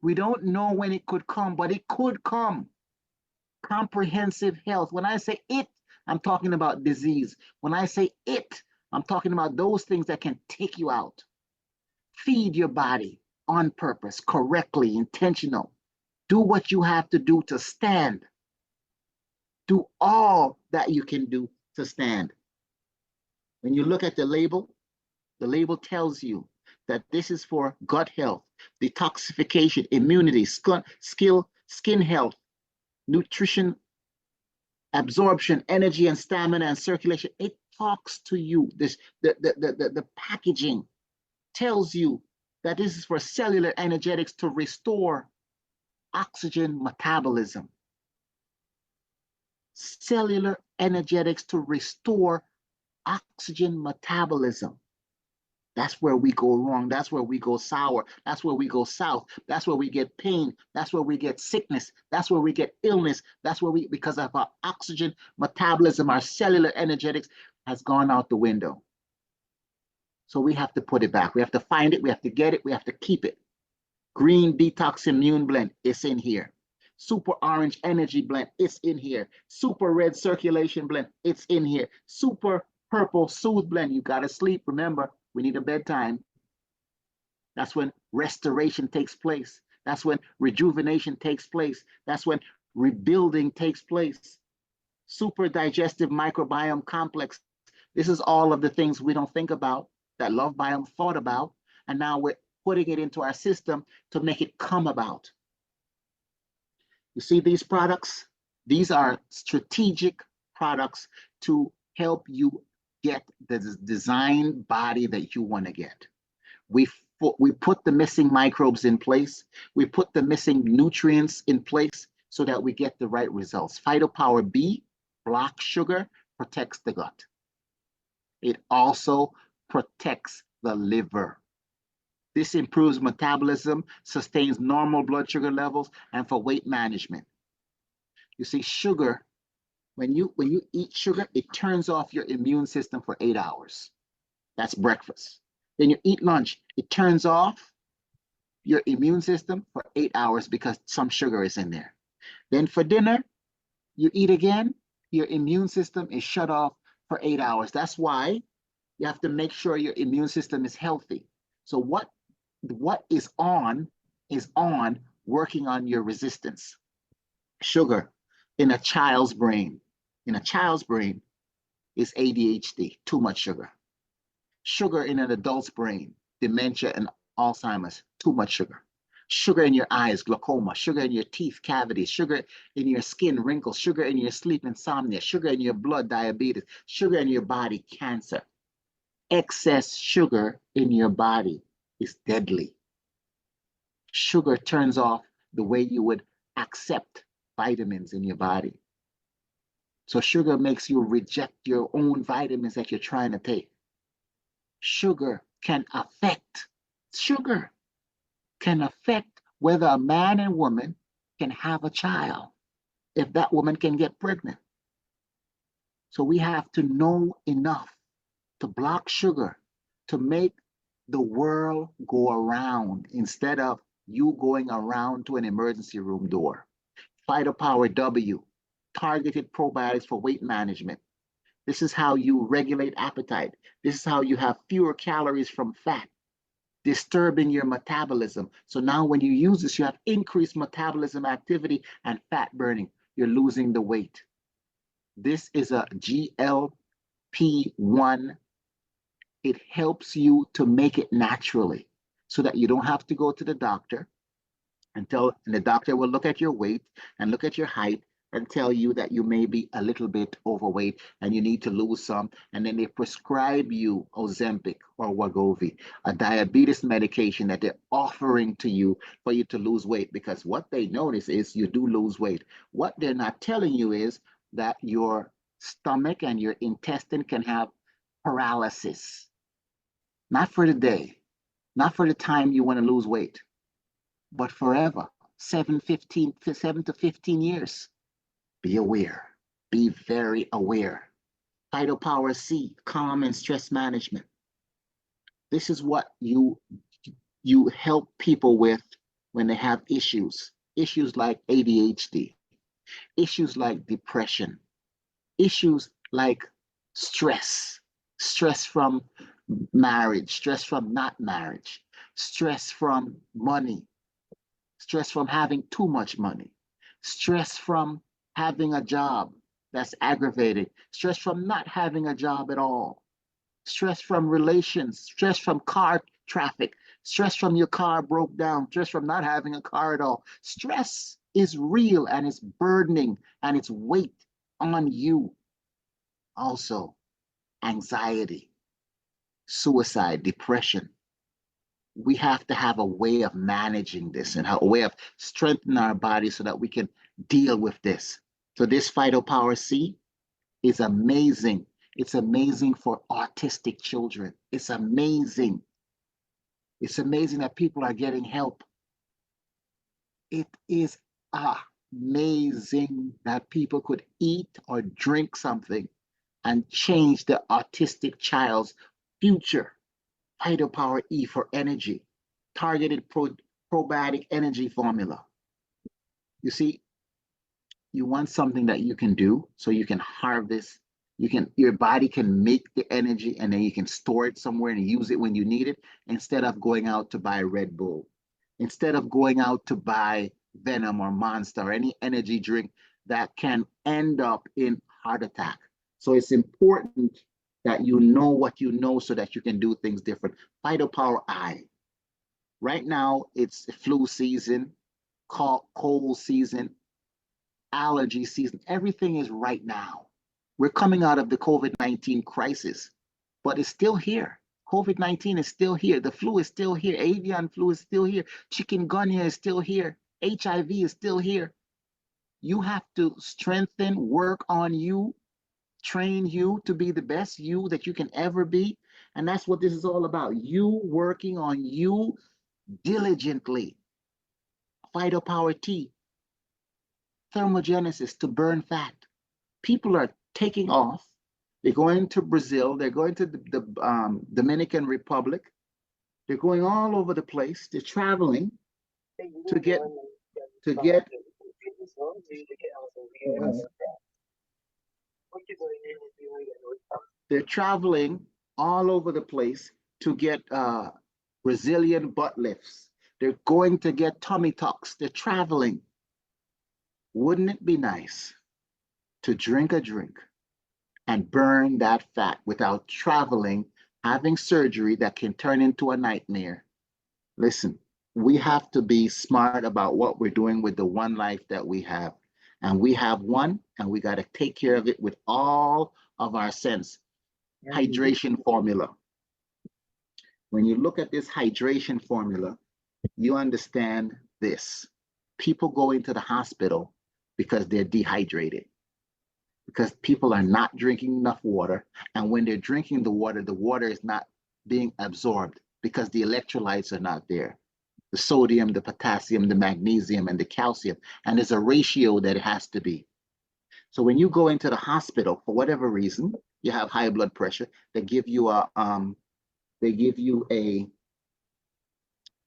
when it could come, but it could come. Comprehensive health. When I say it, I'm talking about disease. When I say it, I'm talking about those things that can take you out. Feed your body on purpose, correctly, intentional. Do what you have to do to stand. Do all that you can do to stand. When you look at the label tells you that this is for gut health, detoxification, immunity, skin health, nutrition, absorption, energy and stamina and circulation. It talks to you. The packaging tells you that this is for cellular energetics to restore oxygen metabolism. Cellular energetics to restore oxygen metabolism. That's where we go wrong. That's where we go sour. That's where we go south. That's where we get pain. That's where we get sickness. That's where we get illness. That's where because of our oxygen metabolism, our cellular energetics has gone out the window. So we have to put it back. We have to find it. We have to get it. We have to keep it. Green Detox Immune Blend is in here. Super Orange Energy Blend, it's in here. Super Red Circulation Blend, it's in here. Super Purple Soothe Blend, you gotta sleep, remember, We need a bedtime. That's when restoration takes place. That's when rejuvenation takes place. That's when rebuilding takes place. Super digestive microbiome complex. This is all of the things we don't think about that Love Biome thought about. And now we're putting it into our system to make it come about. You see these products? These are strategic products to help you get the design body that you want to get. We put the missing microbes in place. We put the missing nutrients in place so that we get the right results. Phytopower B, black sugar, protects the gut. It also protects the liver. This improves metabolism, sustains normal blood sugar levels, and for weight management. You see, sugar, when you eat sugar, it turns off your immune system for 8 hours. That's breakfast. Then you eat lunch, it turns off your immune system for 8 hours because some sugar is in there. Then for dinner, you eat again, your immune system is shut off for 8 hours. That's why you have to make sure your immune system is healthy. So what is on working on your resistance. Sugar in a child's brain, is ADHD, too much sugar. Sugar in an adult's brain, dementia and Alzheimer's, too much sugar. Sugar in your eyes, glaucoma. Sugar in your teeth, cavities. Sugar in your skin, wrinkles. Sugar in your sleep, insomnia. Sugar in your blood, diabetes. Sugar in your body, cancer. Excess sugar in your body is deadly. Sugar turns off the way you would accept vitamins in your body. So sugar makes you reject your own vitamins that you're trying to take. Sugar can affect whether a man and woman can have a child, if that woman can get pregnant. So we have to know enough to block sugar, to make the world go around instead of you going around to an emergency room door. Phytopower W, targeted probiotics for weight management. This is how you regulate appetite. This is how you have fewer calories from fat, disturbing your metabolism. So now when you use this, you have increased metabolism activity and fat burning. You're losing the weight. This is a GLP-1. It helps you to make it naturally so that you don't have to go to the doctor and the doctor will look at your weight and look at your height and tell you that you may be a little bit overweight and you need to lose some. And then they prescribe you Ozempic or Wegovy, a diabetes medication that they're offering to you for you to lose weight, because what they notice is you do lose weight. What they're not telling you is that your stomach and your intestine can have paralysis. Not for the day, not for the time you want to lose weight, but forever, 7 to 15 years. Be aware, be very aware. Phytopower C, calm and stress management. This is what you help people with when they have issues like ADHD, issues like depression, issues like stress from marriage, stress from not marriage, stress from money, stress from having too much money, stress from having a job that's aggravating, stress from not having a job at all, stress from relations, stress from car traffic, stress from your car broke down, stress from not having a car at all. Stress is real and it's burdening and it's weight on you. Also, anxiety, suicide, depression. We have to have a way of managing this and a way of strengthening our body so that we can deal with this. So this Phytopower C is amazing. It's amazing for autistic children. It's amazing. It's amazing that people are getting help. It is amazing that people could eat or drink something and change the autistic child's future. Phytopower E for energy, targeted probiotic energy formula. You see, you want something that you can do so you can harvest Your body can make the energy and then you can store it somewhere and use it when you need it instead of going out to buy Red Bull, instead of going out to buy Venom or Monster or any energy drink that can end up in heart attack. So it's important that you know what you know so that you can do things different. Phytopower I. Right now, it's flu season, cold season, allergy season. Everything is right now. We're coming out of the COVID-19 crisis, but it's still here. COVID-19 is still here. The flu is still here. Avian flu is still here. Chikungunya is still here. HIV is still here. You have to strengthen, work on you, train you to be the best you that you can ever be. And that's what this is all about. You working on you diligently. Phytopower T, thermogenesis to burn fat. People are taking off. They're going to Brazil. They're going to the Dominican Republic. They're going all over the place. They're traveling to get. They're traveling all over the place to get Brazilian butt lifts. They're going to get tummy tucks. They're traveling. Wouldn't it be nice to drink a drink and burn that fat without traveling, having surgery that can turn into a nightmare? Listen, we have to be smart about what we're doing with the one life that we have. And we have one, and we got to take care of it with all of our sense. Hydration formula. When you look at this hydration formula, you understand this. People go into the hospital because they're dehydrated, because people are not drinking enough water. And when they're drinking the water is not being absorbed because the electrolytes are not there. The sodium, the potassium, the magnesium, and the calcium. And there's a ratio that it has to be. So when you go into the hospital, for whatever reason, you have high blood pressure, they give you a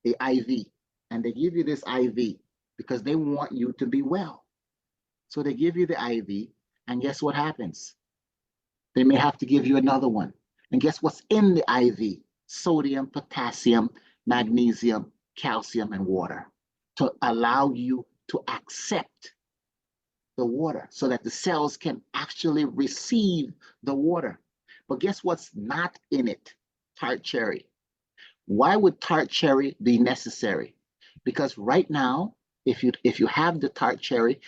IV, and they give you this IV because they want you to be well. So they give you the IV, and guess what happens? They may have to give you another one. And guess what's in the IV? Sodium, potassium, magnesium, calcium, and water to allow you to accept the water so that the cells can actually receive the water. But guess what's not in it? Tart cherry. Why would tart cherry be necessary? Because right now, if you have the tart cherry,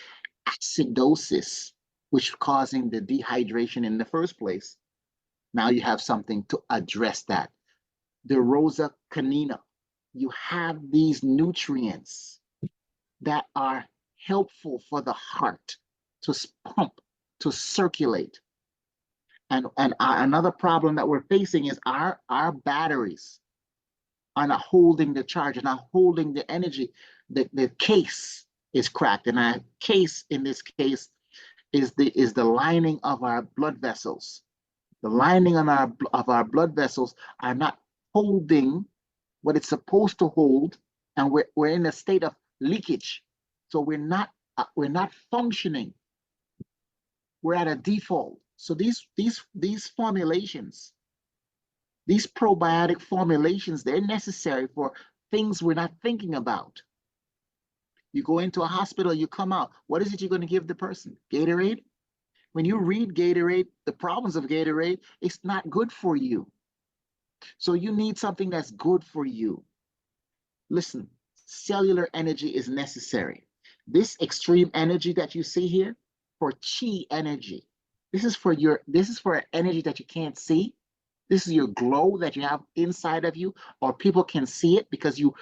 acidosis, which is causing the dehydration in the first place, now you have something to address that. The rosa canina, you have these nutrients that are helpful for the heart to pump, to circulate. And another problem that we're facing is our batteries are not holding the charge, are not holding the energy. The case is cracked, and our case in this case is the lining of our blood vessels. The lining on our blood vessels are not holding what it's supposed to hold, and we're in a state of leakage. So we're not functioning. We're at a default. So these formulations, these probiotic formulations, they're necessary for things we're not thinking about. You go into a hospital, you come out. What is it you're going to give the person? Gatorade? When you read Gatorade, the problems of Gatorade, it's not good for you. So you need something that's good for you. Listen, cellular energy is necessary. This extreme energy that you see here, for chi energy. This is for energy that you can't see. This is your glow that you have inside of you, or people can see it because your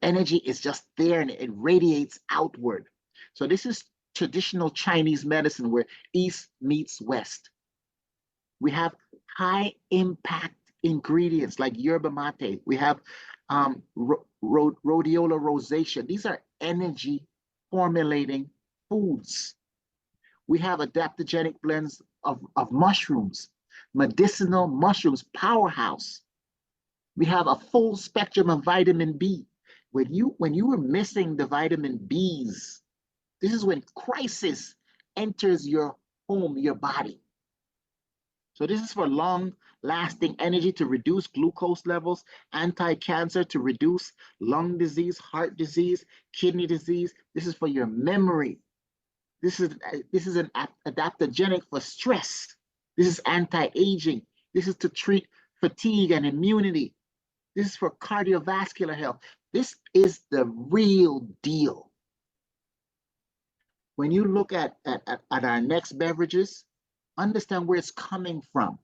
energy is just there and it radiates outward. So this is traditional Chinese medicine where East meets West. We have high impact ingredients like yerba mate. We have rhodiola rosacea. These are energy formulating foods. We have adaptogenic blends of mushrooms, medicinal mushrooms, powerhouse. We have a full spectrum of vitamin B. When you were missing the vitamin Bs, this is when crisis enters your home, your body. So this is for long-lasting energy to reduce glucose levels, anti-cancer to reduce lung disease, heart disease, kidney disease. This is for your memory. This is an adaptogenic for stress. This is anti-aging. This is to treat fatigue and immunity. This is for cardiovascular health. This is the real deal. When you look at our next beverages, understand where it's coming from.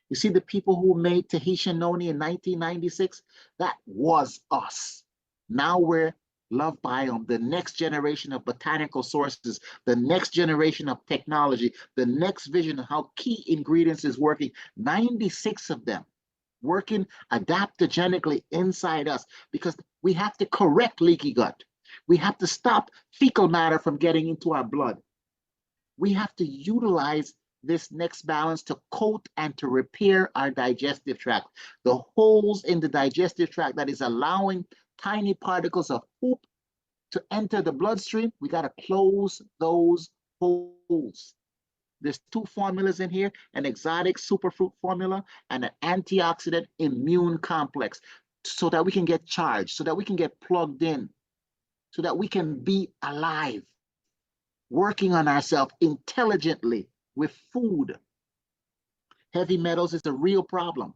You see the people who made Tahitian Noni in 1996? That was us. Now we're Love Biome, the next generation of botanical sources, the next generation of technology, the next vision of how key ingredients is working. 96 of them working adaptogenically inside us, because we have to correct leaky gut. We have to stop fecal matter from getting into our blood. We have to utilize this next balance to coat and to repair our digestive tract. The holes in the digestive tract that is allowing tiny particles of poop to enter the bloodstream, we got to close those holes. There's two formulas in here, an exotic superfruit formula and an antioxidant immune complex, so that we can get charged, so that we can get plugged in, so that we can be alive, working on ourselves intelligently with food. Heavy metals is a real problem.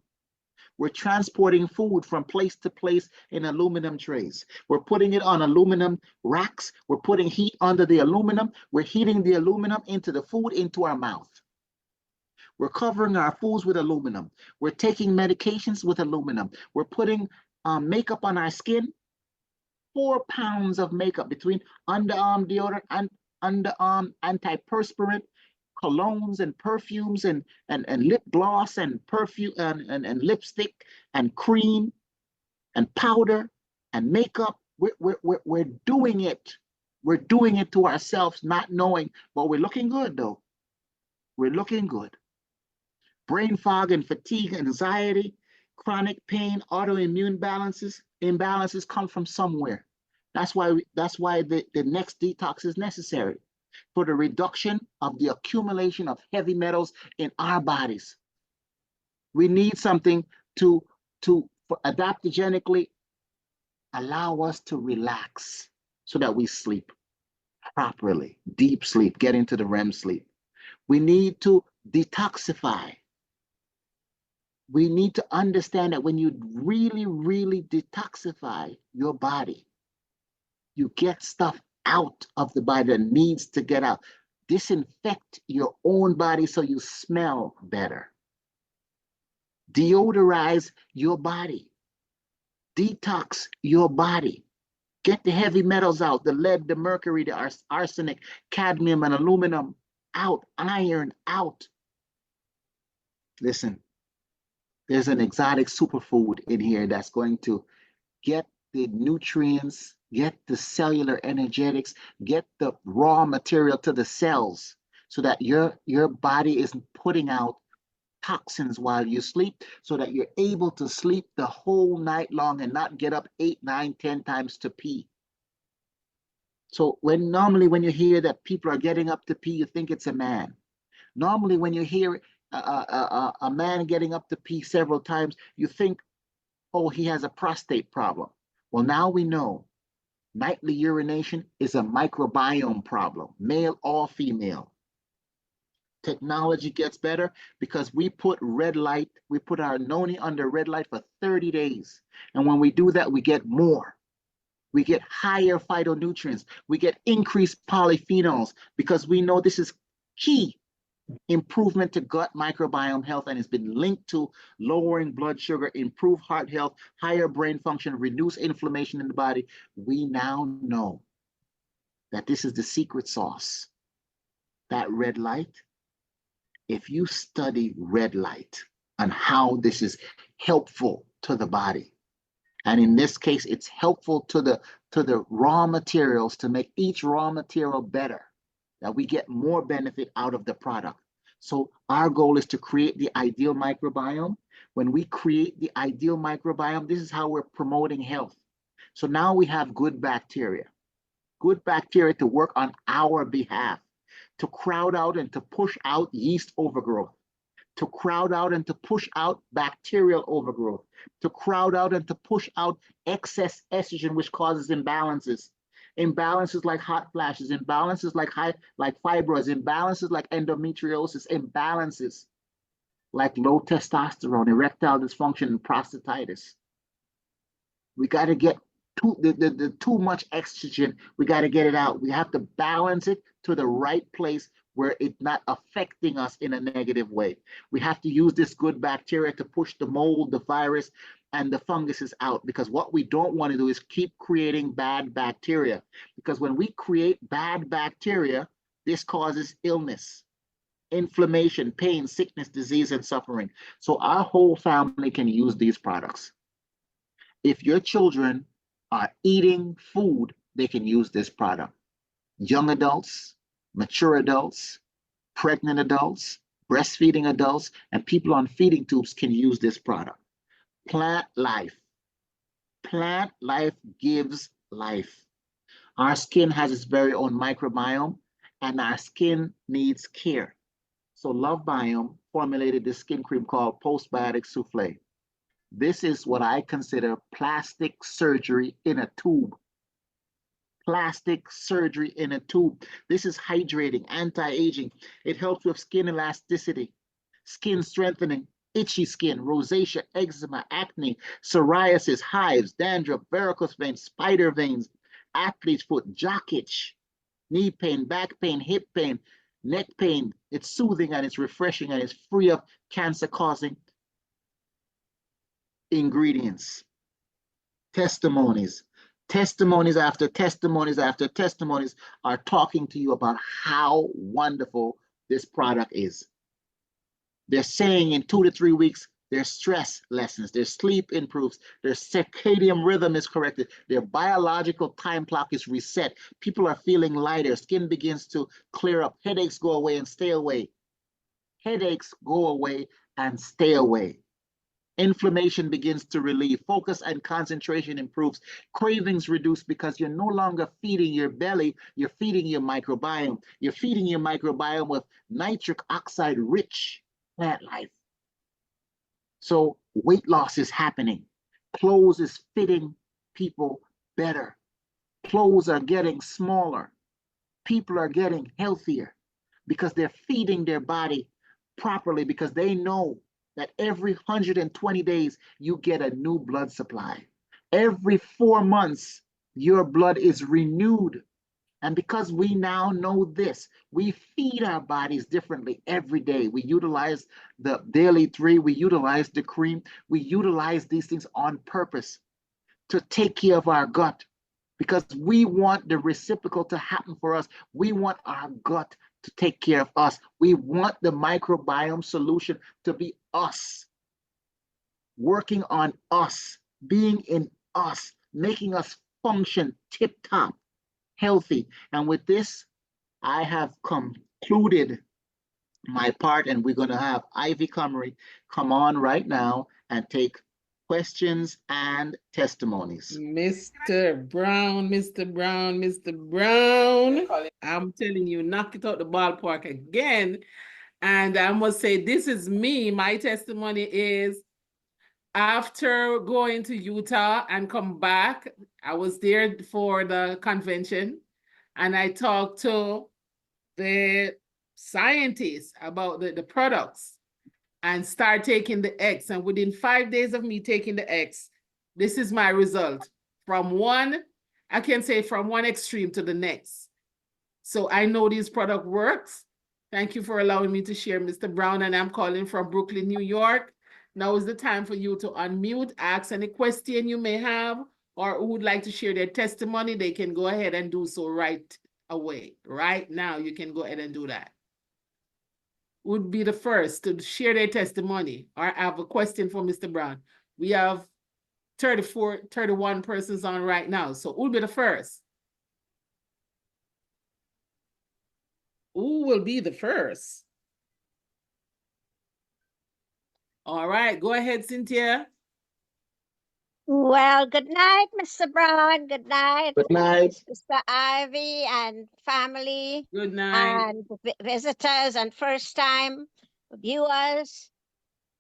We're transporting food from place to place in aluminum trays. We're putting it on aluminum racks. We're putting heat under the aluminum. We're heating the aluminum into the food, into our mouth. We're covering our foods with aluminum. We're taking medications with aluminum. We're putting makeup on our skin. 4 pounds of makeup between underarm deodorant and underarm antiperspirant, colognes and perfumes and lip gloss and perfume and lipstick and cream and powder and makeup. We're doing it. We're doing it to ourselves, not knowing, but we're looking good though. We're looking good. Brain fog and fatigue, anxiety, chronic pain, autoimmune imbalances come from somewhere. That's why the next detox is necessary, for the reduction of the accumulation of heavy metals in our bodies. We need something to adaptogenically allow us to relax so that we sleep properly, deep sleep, get into the REM sleep. We need to detoxify. We need to understand that when you really, really detoxify your body, you get stuff out of the body that needs to get out. Disinfect your own body so you smell better. Deodorize your body. Detox your body. Get the heavy metals out, the lead, the mercury, the arsenic, cadmium, and aluminum out, iron out. Listen, there's an exotic superfood in here that's going to get the nutrients, get the cellular energetics, get the raw material to the cells so that your body isn't putting out toxins while you sleep, so that you're able to sleep the whole night long and not get up 8, 9, 10 times to pee. So normally when you hear that people are getting up to pee, you think it's a man. Normally when you hear a man getting up to pee several times, you think, oh, he has a prostate problem. Well, now we know nightly urination is a microbiome problem, male or female. Technology gets better because we put our noni under red light for 30 days. And when we do that, we get more. We get higher phytonutrients. We get increased polyphenols because we know this is key improvement to gut microbiome health, and it's been linked to lowering blood sugar, improve heart health, higher brain function, reduce inflammation in the body. We now know that this is the secret sauce. That red light, if you study red light and how this is helpful to the body, and in this case, it's helpful to the raw materials to make each raw material better, that we get more benefit out of the product. So our goal is to create the ideal microbiome. When we create the ideal microbiome, this is how we're promoting health. So now we have good bacteria to work on our behalf, to crowd out and to push out yeast overgrowth, to crowd out and to push out bacterial overgrowth, to crowd out and to push out excess estrogen, which causes imbalances. Imbalances like hot flashes, imbalances like fibroids, imbalances like endometriosis, imbalances like low testosterone, erectile dysfunction, and prostatitis. We got to get the too much estrogen. We got to get it out. We have to balance it to the right place where it's not affecting us in a negative way. We have to use this good bacteria to push the mold, the virus, and the funguses out, because what we don't want to do is keep creating bad bacteria. Because when we create bad bacteria, this causes illness, inflammation, pain, sickness, disease, and suffering. So our whole family can use these products. If your children are eating food, they can use this product. Young adults, mature adults, pregnant adults, breastfeeding adults, and people on feeding tubes can use this product. Plant life. Plant life gives life. Our skin has its very own microbiome, and our skin needs care. So Love Biome formulated this skin cream called Postbiotic Souffle. This is what I consider plastic surgery in a tube. Plastic surgery in a tube. This is hydrating, anti-aging. It helps with skin elasticity, skin strengthening, itchy skin, rosacea, eczema, acne, psoriasis, hives, dandruff, varicose veins, spider veins, athlete's foot, jock itch, knee pain, back pain, hip pain, neck pain. It's soothing and it's refreshing and it's free of cancer-causing ingredients. Testimonies. Testimonies after testimonies after testimonies are talking to you about how wonderful this product is. They're saying in 2 to 3 weeks, their stress lessens, their sleep improves, their circadian rhythm is corrected, their biological time clock is reset. People are feeling lighter, skin begins to clear up, headaches go away and stay away. Headaches go away and stay away. Inflammation begins to relieve, focus and concentration improves, cravings reduce because you're no longer feeding your belly, you're feeding your microbiome. You're feeding your microbiome with nitric oxide rich plant life. So weight loss is happening. Clothes is fitting people better. Clothes are getting smaller. People are getting healthier because they're feeding their body properly, because they know that every 120 days you get a new blood supply. Every 4 months, your blood is renewed. And because we now know this, we feed our bodies differently every day. We utilize the daily 3, we utilize the cream, we utilize these things on purpose to take care of our gut, because we want the reciprocal to happen for us. We want our gut to take care of us. We want the microbiome solution to be us, working on us, being in us, making us function tip-top, healthy. And with this, I have concluded my part, and we're going to have Ivy Comrie come on right now and take questions and testimonies. Mr. Brown, Mr. Brown, Mr. Brown. I'm telling you, knock it out the ballpark again. And I must say, this is me. My testimony is, after going to Utah and come back, I was there for the convention, and I talked to the scientists about the products and start taking the X. And within 5 days of me taking the X, this is my result. From one, I can say from one extreme to the next. So I know this product works. Thank you for allowing me to share, Mr. Brown, and I'm calling from Brooklyn, New York. Now is the time for you to unmute, ask any question you may have, or who would like to share their testimony. They can go ahead and do so right away. Right now, you can go ahead and do that. Would be the first to share their testimony or have a question for Mr. Brown. We have 31 persons on right now. So who will be the first? Who will be the first? All right, go ahead, Cynthia. Well, good night, Mr. Brown. Good night. Good night. Sister Ivy and family Good night. and visitors and first time viewers.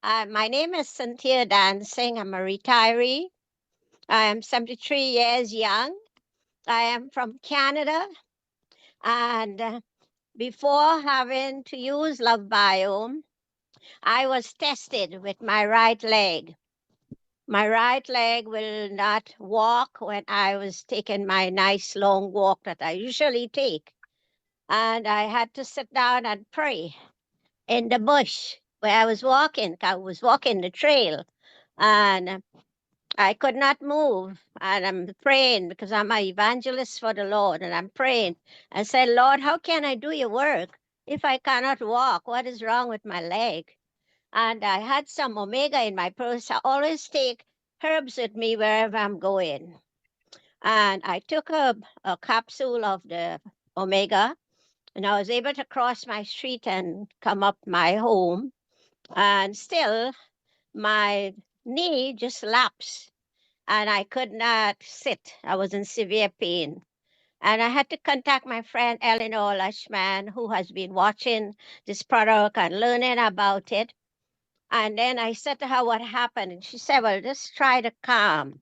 My name is Cynthia Dancing. I'm a retiree. I am 73 years young. I am from Canada. And before having to use Love Biome, I was tested with my right leg. My right leg will not walk when I was taking my nice long walk that I usually take. And I had to sit down and pray in the bush where I was walking. I was walking the trail and I could not move. And I'm praying because I'm an evangelist for the Lord. And I'm praying. I said, Lord, how can I do your work if I cannot walk? What is wrong with my leg? And I had some omega in my purse. I always take herbs with me wherever I'm going. And I took a capsule of the omega, and I was able to cross my street and come up my home. And still, my knee just lapsed, and I could not sit. I was in severe pain. And I had to contact my friend Eleanor Lushman, who has been watching this product and learning about it. And then I said to her what happened, and she said, well, just try to calm.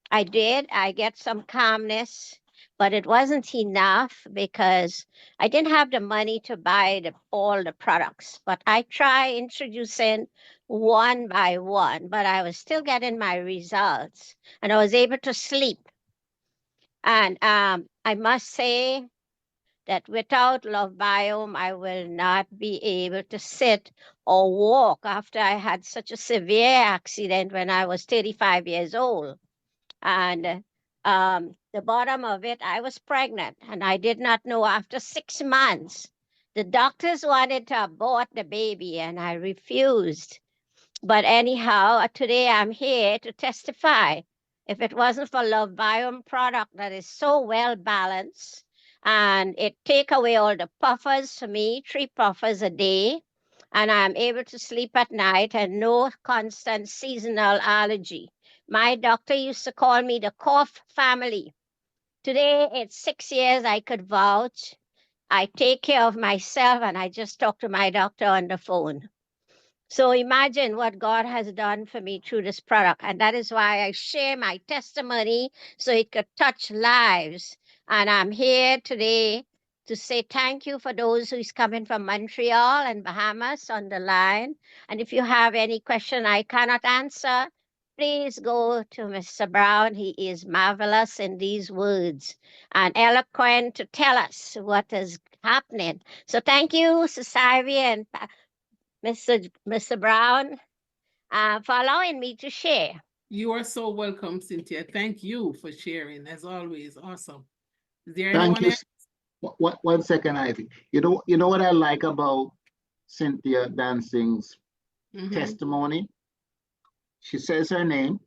I did. I get some calmness, but it wasn't enough because I didn't have the money to buy all the products. But I tried introducing one by one, but I was still getting my results, and I was able to sleep. And I must say that without Love Biome, I will not be able to sit or walk after I had such a severe accident when I was 35 years old. And the bottom of it, I was pregnant, and I did not know after 6 months. The doctors wanted to abort the baby, and I refused. But anyhow, today I'm here to testify. If it wasn't for Love Biome product that is so well balanced, and it take away all the puffers for me, 3 puffers a day, and I'm able to sleep at night and no constant seasonal allergy. My doctor used to call me the cough family. Today it's 6 years I could vouch. I take care of myself, and I just talk to my doctor on the phone. So imagine what God has done for me through this product. And that is why I share my testimony so it could touch lives. And I'm here today to say thank you for those who's coming from Montreal and Bahamas on the line. And if you have any question I cannot answer, please go to Mr. Brown. He is marvelous in these words and eloquent to tell us what is happening. So thank you, Society and Mr. Brown, for allowing me to share. You are so welcome, Cynthia. Thank you for sharing, as always. Awesome. Is there Thank anyone you. else? One second, Ivy. You know what I like about Cynthia Dancing's testimony? She says her name.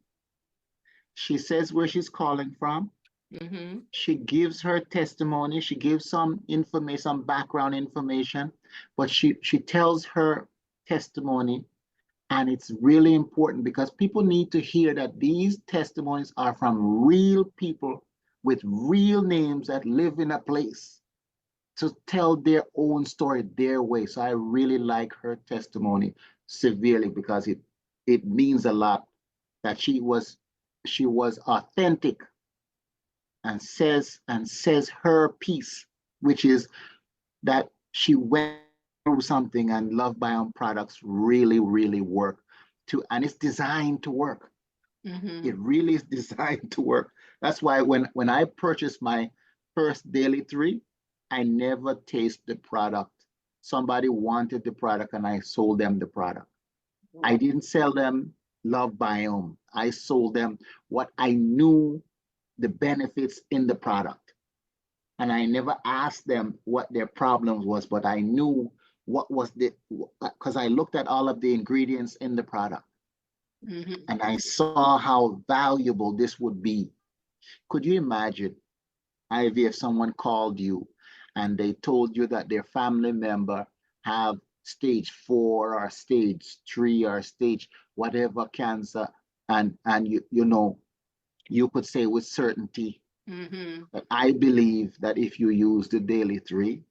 She says where she's calling from. She gives her testimony. She gives some information, some background information, but she tells her testimony. And it's really important because people need to hear that these testimonies are from real people with real names that live in a place to tell their own story their way. So I really like her testimony severely because it means a lot that she was authentic and says her piece, which is that she went through something, and Love Biome products really work to, and it's designed to work. It really is designed to work. That's why when I purchased my first daily 3, I never taste the product. Somebody wanted the product and I sold them the product. I didn't sell them Love Biome. I sold them what I knew the benefits in the product. And I never asked them what their problems was, but I knew what was because I looked at all of the ingredients in the product. And I saw how valuable this would be. Could you imagine, Ivy, if someone called you and they told you that their family member have stage 4 or stage 3 or stage whatever cancer, and you know, you could say with certainty that I believe that if you use the daily 3,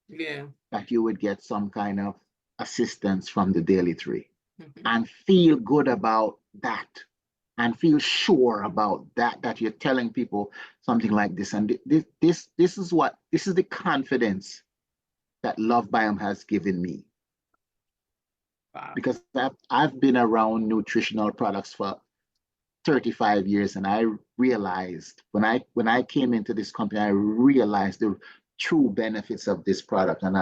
Yeah. that you would get some kind of assistance from the Daily 3 Mhm. and feel good about that and feel sure about that you're telling people something like this. And this is the confidence that Love Biome has given me, Wow. because I've been around nutritional products for 35 years, and I realized when I came into this company, I realized the true benefits of this product. And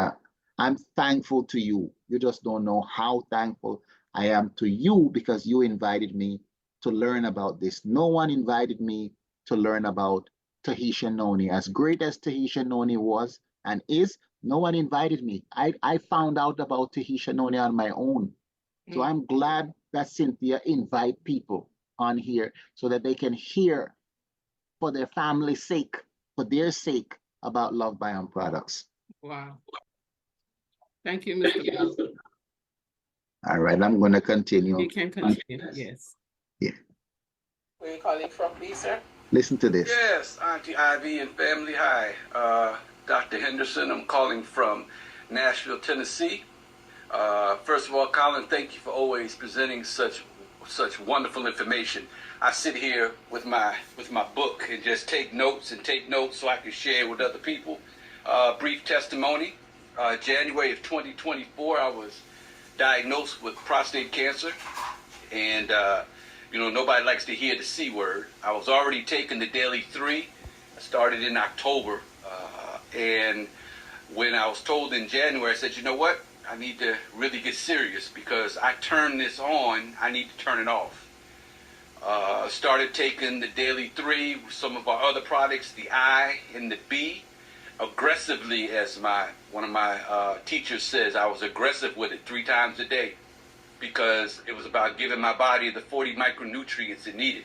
I'm thankful to you. You just don't know how thankful I am to you, because you invited me to learn about this. No one invited me to learn about Tahitian noni. As great as Tahitian noni was and is, no one invited me. I found out about Tahitian noni on my own. So I'm glad that Cynthia invite people on here so that they can hear for their family's sake, for their sake, about Love Biome products. Wow. Thank you, Mr. Brown. All right, I'm going to continue. You can continue. Yes. Yeah. Where are you calling from, please, sir? Listen to this. Yes, Auntie Ivy and family, hi. Dr. Henderson, I'm calling from Nashville, Tennessee. First of all, Colin, thank you for always presenting such wonderful information. I sit here with my book and just take notes so I can share with other people. Brief testimony. January of 2024, I was diagnosed with prostate cancer, and nobody likes to hear the C word. I was already taking the Daily 3. I started in October, and when I was told in January, I said, you know what? I need to really get serious, because I turn this on, I need to turn it off. Started taking the Daily 3, some of our other products, the I and the B, aggressively, as one of my teachers says. I was aggressive with it 3 times a day, because it was about giving my body the 40 micronutrients it needed.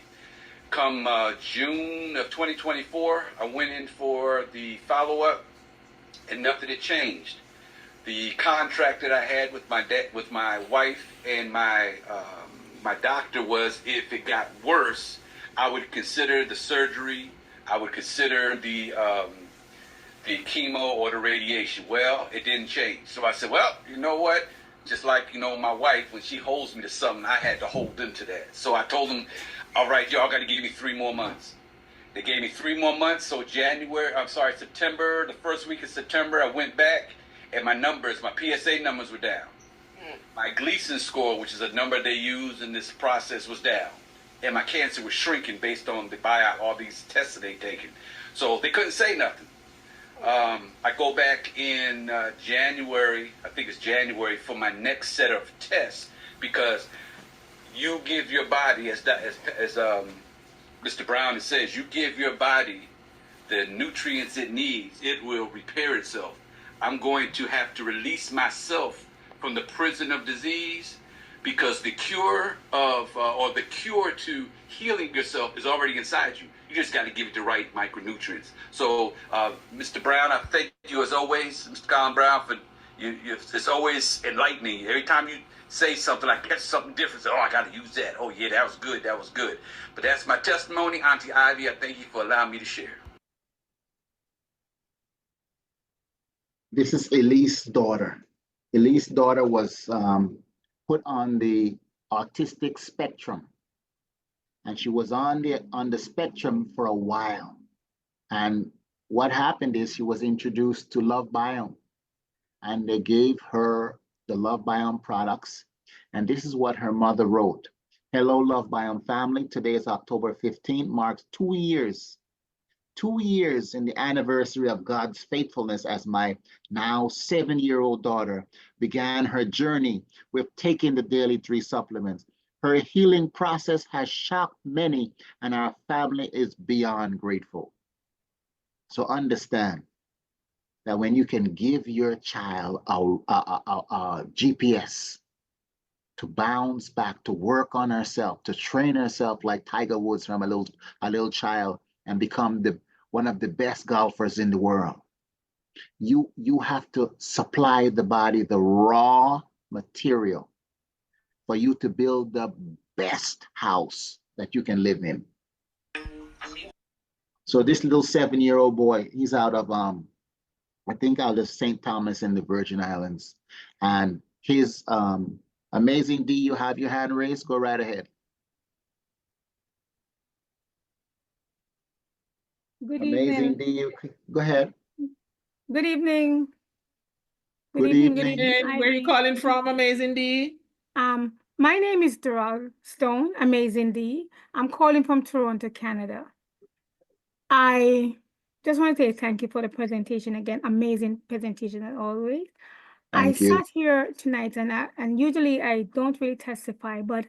Come June of 2024, I went in for the follow-up, and nothing had changed. The contract that I had with my wife and my doctor was, if it got worse, I would consider the surgery, I would consider the chemo or the radiation. Well, it didn't change. So I said, well, you know what? Just like, my wife, when she holds me to something, I had to hold them to that. So I told them, all right, y'all got to give me 3 more months. They gave me 3 more months. So September, the first week of September, I went back, and my PSA numbers were down. My Gleason score, which is a number they use in this process, was down. And my cancer was shrinking based on all these tests that they taken. So they couldn't say nothing. I go back in January, I think it's January, for my next set of tests, because you give your body, as Mr. Brown says, you give your body the nutrients it needs, it will repair itself. I'm going to have to release myself from the prison of disease, because the cure to healing yourself is already inside you. You just got to give it the right micronutrients. So, Mr. Brown, I thank you as always, Mr. Colin Brown, for it's always enlightening. Every time you say something, I catch something different. Say, oh, I got to use that. Oh, yeah, that was good. That was good. But that's my testimony. Auntie Ivy, I thank you for allowing me to share. This is Elise's daughter. Elise's daughter was put on the autistic spectrum, and she was on the spectrum for a while. And what happened is she was introduced to Love Biome, and they gave her the Love Biome products. And this is what her mother wrote. Hello, Love Biome family. Today is October 15th, marks 2 years. 2 years in the anniversary of God's faithfulness, as my now 7-year-old daughter began her journey with taking the Daily 3 supplements. Her healing process has shocked many, and our family is beyond grateful. So understand that when you can give your child a GPS to bounce back, to work on herself, to train herself like Tiger Woods from a little child, and become one of the best golfers in the world, you have to supply the body the raw material for you to build the best house that you can live in. So this little 7-year-old boy, he's out of I think out of St. Thomas in the Virgin Islands, and his Amazing D, you have your hand raised. Go right ahead. Good Amazing evening. D, go ahead. Good evening. Good Good evening. evening. And where are you calling from, Amazing D? My name is Doral Stone, Amazing D. I'm calling from Toronto, Canada. I just want to say thank you for the presentation again. Amazing presentation as always. Thank you. Sat here tonight and usually I don't really testify, but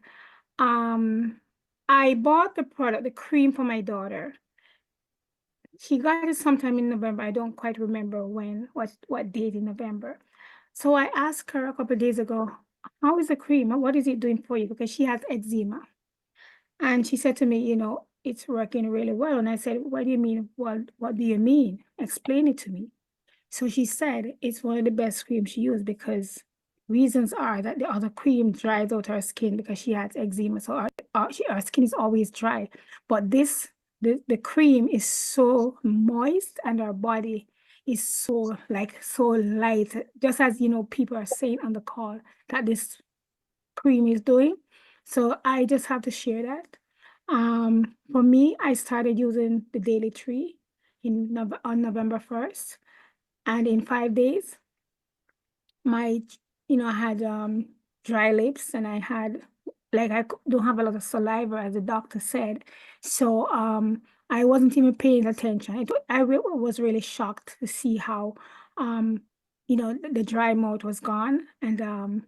I bought the product, the cream for my daughter. She got it sometime in November. I don't quite remember when, what date in November. So I asked her a couple of days ago, how is the cream? What is it doing for you? Because she has eczema. And she said to me, you know, it's working really well. And I said, what do you mean? What do you mean? Explain it to me. So she said it's one of the best creams she used because reasons are that the other cream dries out her skin because she has eczema. So her skin is always dry. But the cream is so moist and her body is so light. Just as, you know, people are saying on the call that this cream is doing. So I just have to share that. For me, I started using the Daily Tree on November 1st. And in 5 days, I had dry lips and I had don't have a lot of saliva, as the doctor said. So I wasn't even paying attention. I was really shocked to see how the dry mouth was gone and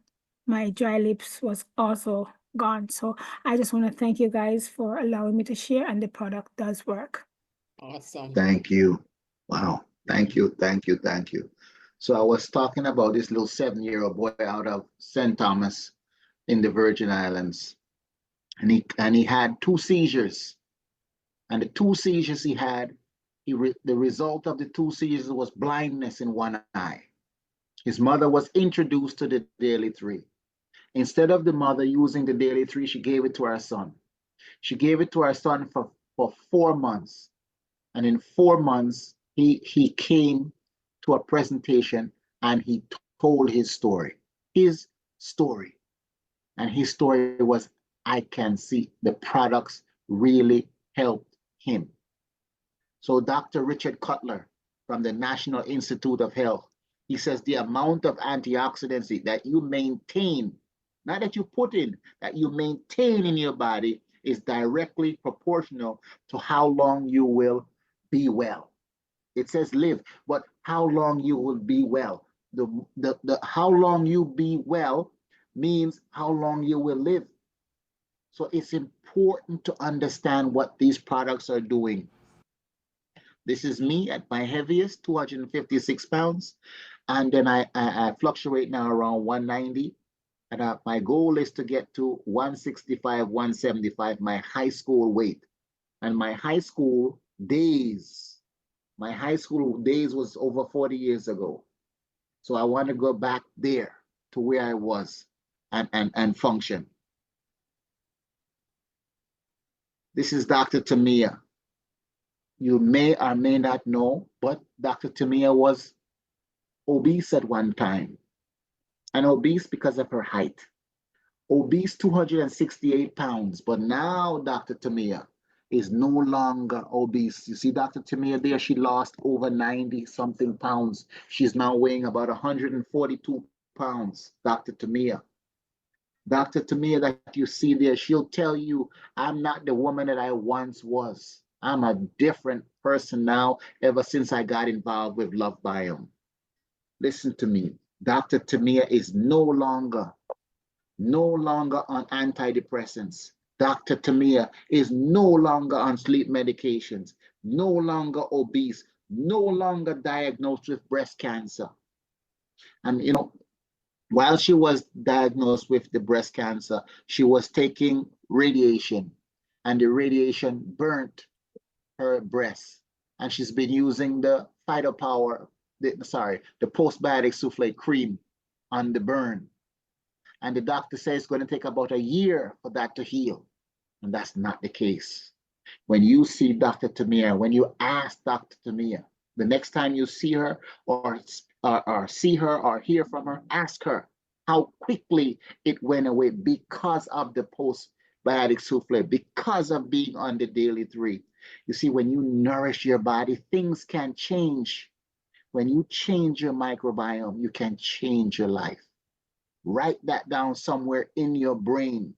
my dry lips was also gone. So I just want to thank you guys for allowing me to share, and the product does work. Awesome. Thank you. Wow. Thank you. Thank you. Thank you. So I was talking about this little 7-year-old boy out of St. Thomas in the Virgin Islands. And he had 2 seizures. And the 2 seizures he had, the result of the 2 seizures was blindness in one eye. His mother was introduced to the Daily 3. Instead of the mother using the Daily 3, she gave it to her son. She gave it to her son for 4 months. And in 4 months, he came to a presentation and he told his story. And his story was, I can see the products really helped him. So Dr. Richard Cutler from the National Institute of Health, he says the amount of antioxidants that you maintain, not that you put in, that you maintain in your body is directly proportional to how long you will be well. It says live, but how long you will be well. The how long you be well means how long you will live. So it's important to understand what these products are doing. This is me at my heaviest, 256 pounds. And then I fluctuate now around 190. And my goal is to get to 165, 175, my high school weight. And my high school days was over 40 years ago. So I want to go back there to where I was and function. This is Dr. Tamia. You may or may not know, but Dr. Tamia was obese at one time. And obese because of her height. Obese 268 pounds, but now Dr. Tamia is no longer obese. You see Dr. Tamia there, she lost over 90 something pounds. She's now weighing about 142 pounds, Dr. Tamia. Dr. Tamia that you see there, she'll tell you, I'm not the woman that I once was. I'm a different person now ever since I got involved with Love Biome. Listen to me. Dr. Tamia is no longer on antidepressants. Dr. Tamia is no longer on sleep medications, no longer obese, no longer diagnosed with breast cancer. And you know, while she was diagnosed with the breast cancer, she was taking radiation, and the radiation burnt her breast. And she's been using the PhytoPower, the postbiotic souffle cream on the burn. And the doctor says it's going to take about a year for that to heal. And that's not the case. When you see Dr. Tamia, when you ask Dr. Tamia, the next time you see her or see her or hear from her, ask her, how quickly it went away because of the postbiotic souffle, because of being on the daily 3. You see, when you nourish your body, things can change. When you change your microbiome, you can change your life. Write that down somewhere in your brain,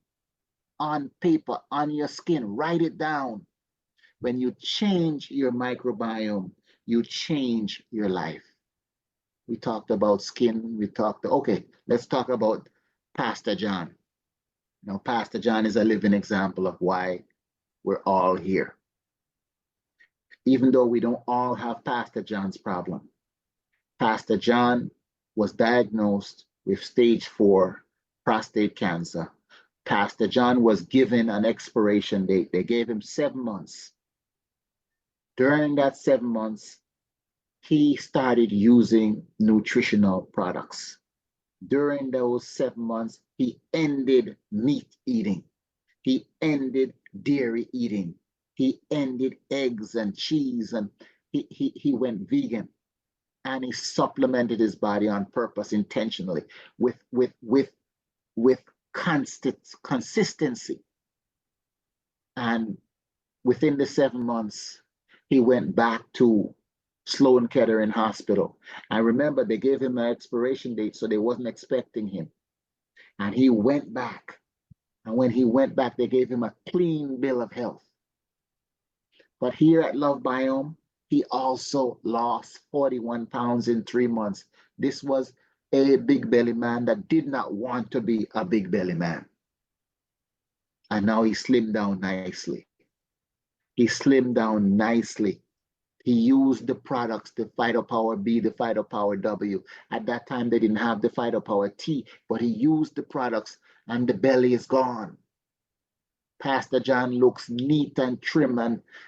on paper, on your skin. Write it down. When you change your microbiome, you change your life. We talked about skin. Okay, let's talk about Pastor John. Now, Pastor John is a living example of why we're all here. Even though we don't all have Pastor John's problem. Pastor John was diagnosed with stage 4 prostate cancer. Pastor John was given an expiration date. They gave him 7 months. During that 7 months, he started using nutritional products. During those 7 months, he ended meat eating. He ended dairy eating. He ended eggs and cheese, and he went vegan. And he supplemented his body on purpose, intentionally, with consistency. And within the 7 months, he went back to Sloan Kettering Hospital. I remember they gave him an expiration date, so they wasn't expecting him. And he went back. And when he went back, they gave him a clean bill of health. But here at Love Biome, he also lost 41 pounds in 3 months. This was a big belly man that did not want to be a big belly man. And now he slimmed down nicely. He slimmed down nicely. He used the products, the Phytopower B, the Phytopower W. At that time, they didn't have the Phytopower T, but he used the products and the belly is gone. Pastor John looks neat and trim,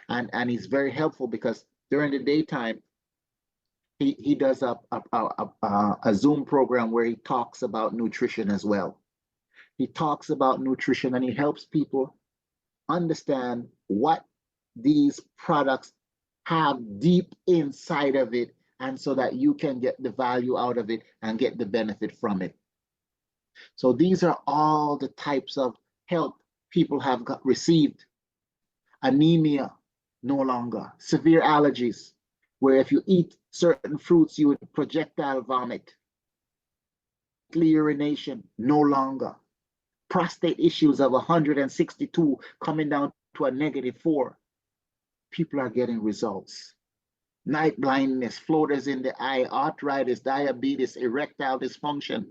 and he's very helpful because during the daytime, he does a Zoom program where he talks about nutrition as well. He talks about nutrition and he helps people understand what these products have deep inside of it, and so that you can get the value out of it and get the benefit from it. So these are all the types of help people have received. Anemia, no longer. Severe allergies, where if you eat certain fruits, you would projectile vomit. Urination, no longer. Prostate issues of 162 coming down to a -4. People are getting results. Night blindness, floaters in the eye, arthritis, diabetes, erectile dysfunction.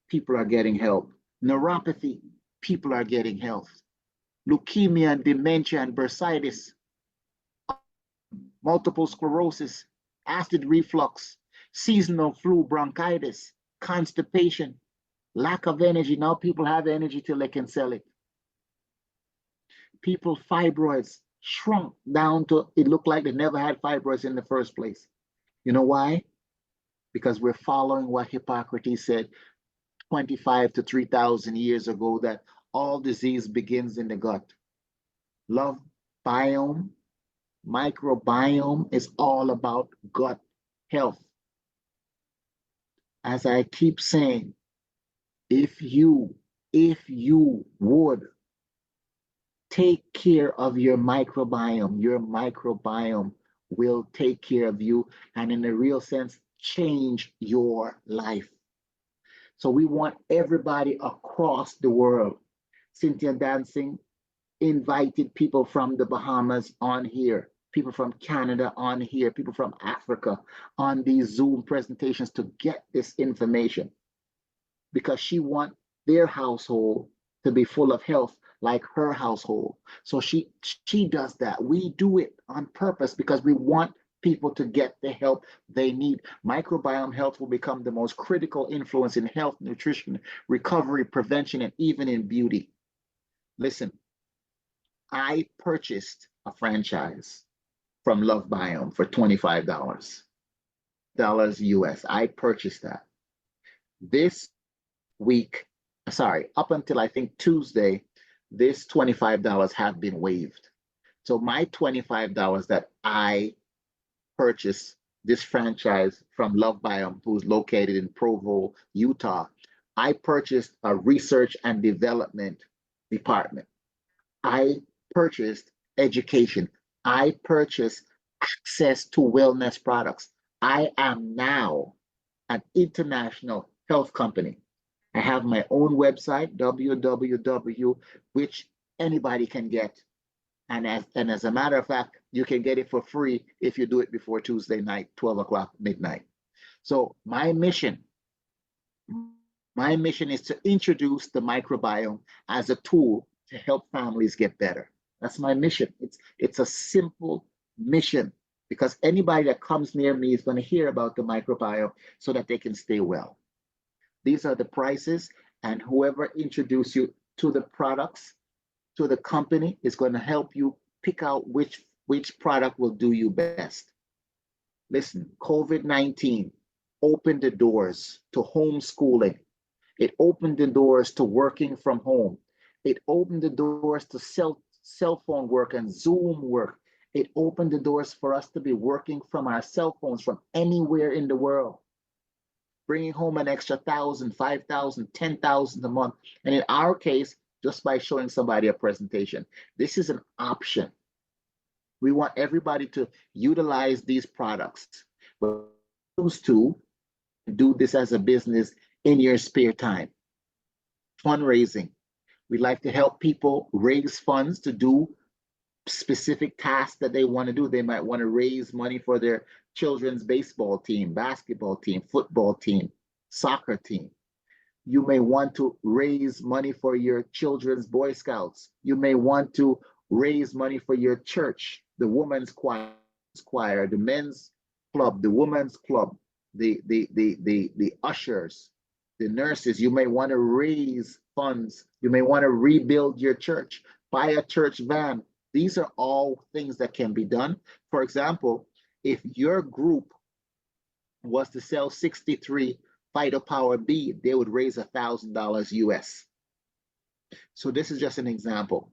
People are getting help. Neuropathy, people are getting health. Leukemia and dementia and bursitis, multiple sclerosis, acid reflux, seasonal flu, bronchitis, constipation, lack of energy. Now people have energy till they can sell it. People, fibroids shrunk down to, it looked like they never had fibroids in the first place. You know why? Because we're following what Hippocrates said 25 to 3,000 years ago, that all disease begins in the gut. Love Biome, microbiome is all about gut health. As I keep saying, if you would take care of your microbiome will take care of you, and in a real sense, change your life. So we want everybody across the world. Cynthia Dancing invited people from the Bahamas on here, people from Canada on here, people from Africa on these Zoom presentations to get this information, because she wants their household to be full of health like her household. So she does that. We do it on purpose because we want people to get the help they need. Microbiome health will become the most critical influence in health, nutrition, recovery, prevention, and even in beauty. Listen, I purchased a franchise from Love Biome for $25 US. I purchased that. This week, sorry, up until I think Tuesday, this $25 have been waived. So my $25 that I purchased this franchise from Love Biome, who's located in Provo, Utah, I purchased a research and development department. I purchased education. I purchased access to wellness products. I am now an international health company. I have my own website, www, which anybody can get. And as a matter of fact, you can get it for free if you do it before Tuesday night, 12 o'clock midnight. So my mission is to introduce the microbiome as a tool to help families get better. That's my mission. It's a simple mission because anybody that comes near me is going to hear about the microbiome so that they can stay well. These are the prices, and whoever introduces you to the products, to the company, is going to help you pick out which product will do you best. Listen, COVID-19 opened the doors to homeschooling. It opened the doors to working from home. It opened the doors to cell phone work and Zoom work. It opened the doors for us to be working from our cell phones from anywhere in the world, bringing home an extra 1,000, 5,000, 10,000 a month. And in our case, just by showing somebody a presentation. This is an option. We want everybody to utilize these products. But choose to do this as a business in your spare time. Fundraising. We like to help people raise funds to do specific tasks that they want to do. They might want to raise money for their children's baseball team, basketball team, football team, soccer team. You may want to raise money for your children's Boy Scouts. You may want to raise money for your church, the women's choir, the men's club, the women's club, the ushers, the nurses. You may want to raise funds. You may want to rebuild your church, buy a church van. These are all things that can be done. For example, if your group was to sell 63 Phytopower B, they would raise $1,000 US. So this is just an example.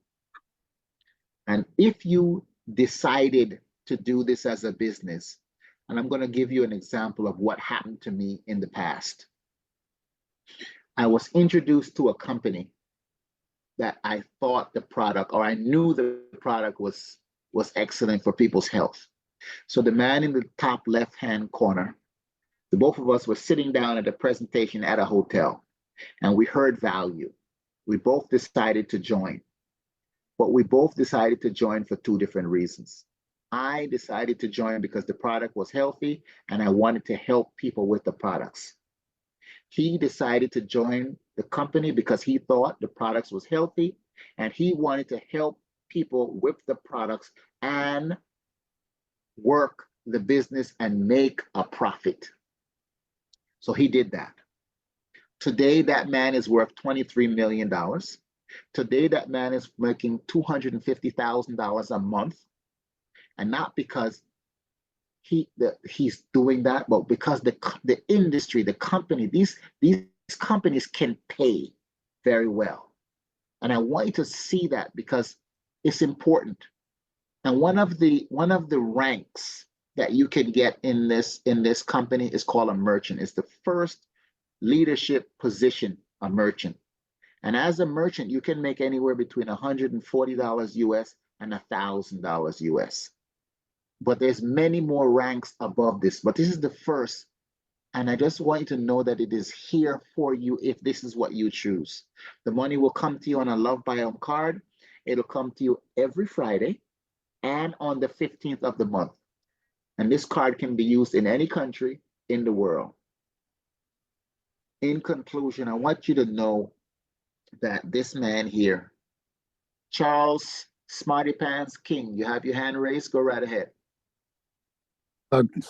And if you decided to do this as a business, and I'm going to give you an example of what happened to me in the past. I was introduced to a company that I thought the product, or I knew the product was excellent for people's health. So the man in the top left-hand corner, the both of us were sitting down at a presentation at a hotel, and we heard value. We both decided to join, but we both decided to join for two different reasons. I decided to join because the product was healthy and I wanted to help people with the products. He decided to join the company because he thought the products was healthy and he wanted to help people with the products and work the business and make a profit. So he did that. Today, that man is worth $23 million. Today, that man is making $250,000 a month. And not because he's doing that, but because the industry, the company, these companies can pay very well. And I want you to see that because it's important. And one of the ranks that you can get in this company is called a merchant. It's the first leadership position, a merchant. And as a merchant, you can make anywhere between $140 US and $1,000 US. But there's many more ranks above this, but this is the first. And I just want you to know that it is here for you if this is what you choose. The money will come to you on a Love Biome card. It'll come to you every Friday and on the 15th of the month. And this card can be used in any country in the world. In conclusion, I want you to know that this man here, Charles Smarty Pants King, you have your hand raised, go right ahead.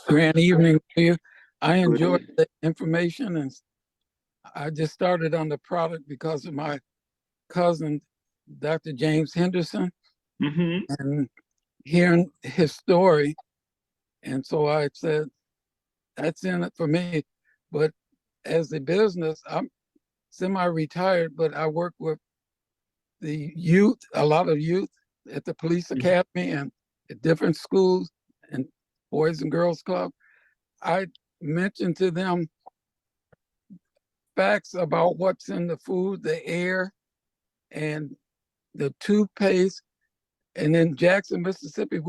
Grand evening to you. I enjoyed the information, and I just started on the product because of my cousin, Dr. James Henderson, and hearing his story. And so I said, that's in it for me. But as a business, I'm semi-retired, but I work with the youth, a lot of youth at the police academy and at different schools and Boys and Girls Club. I mentioned to them facts about what's in the food, the air, and the toothpaste. And in Jackson, Mississippi,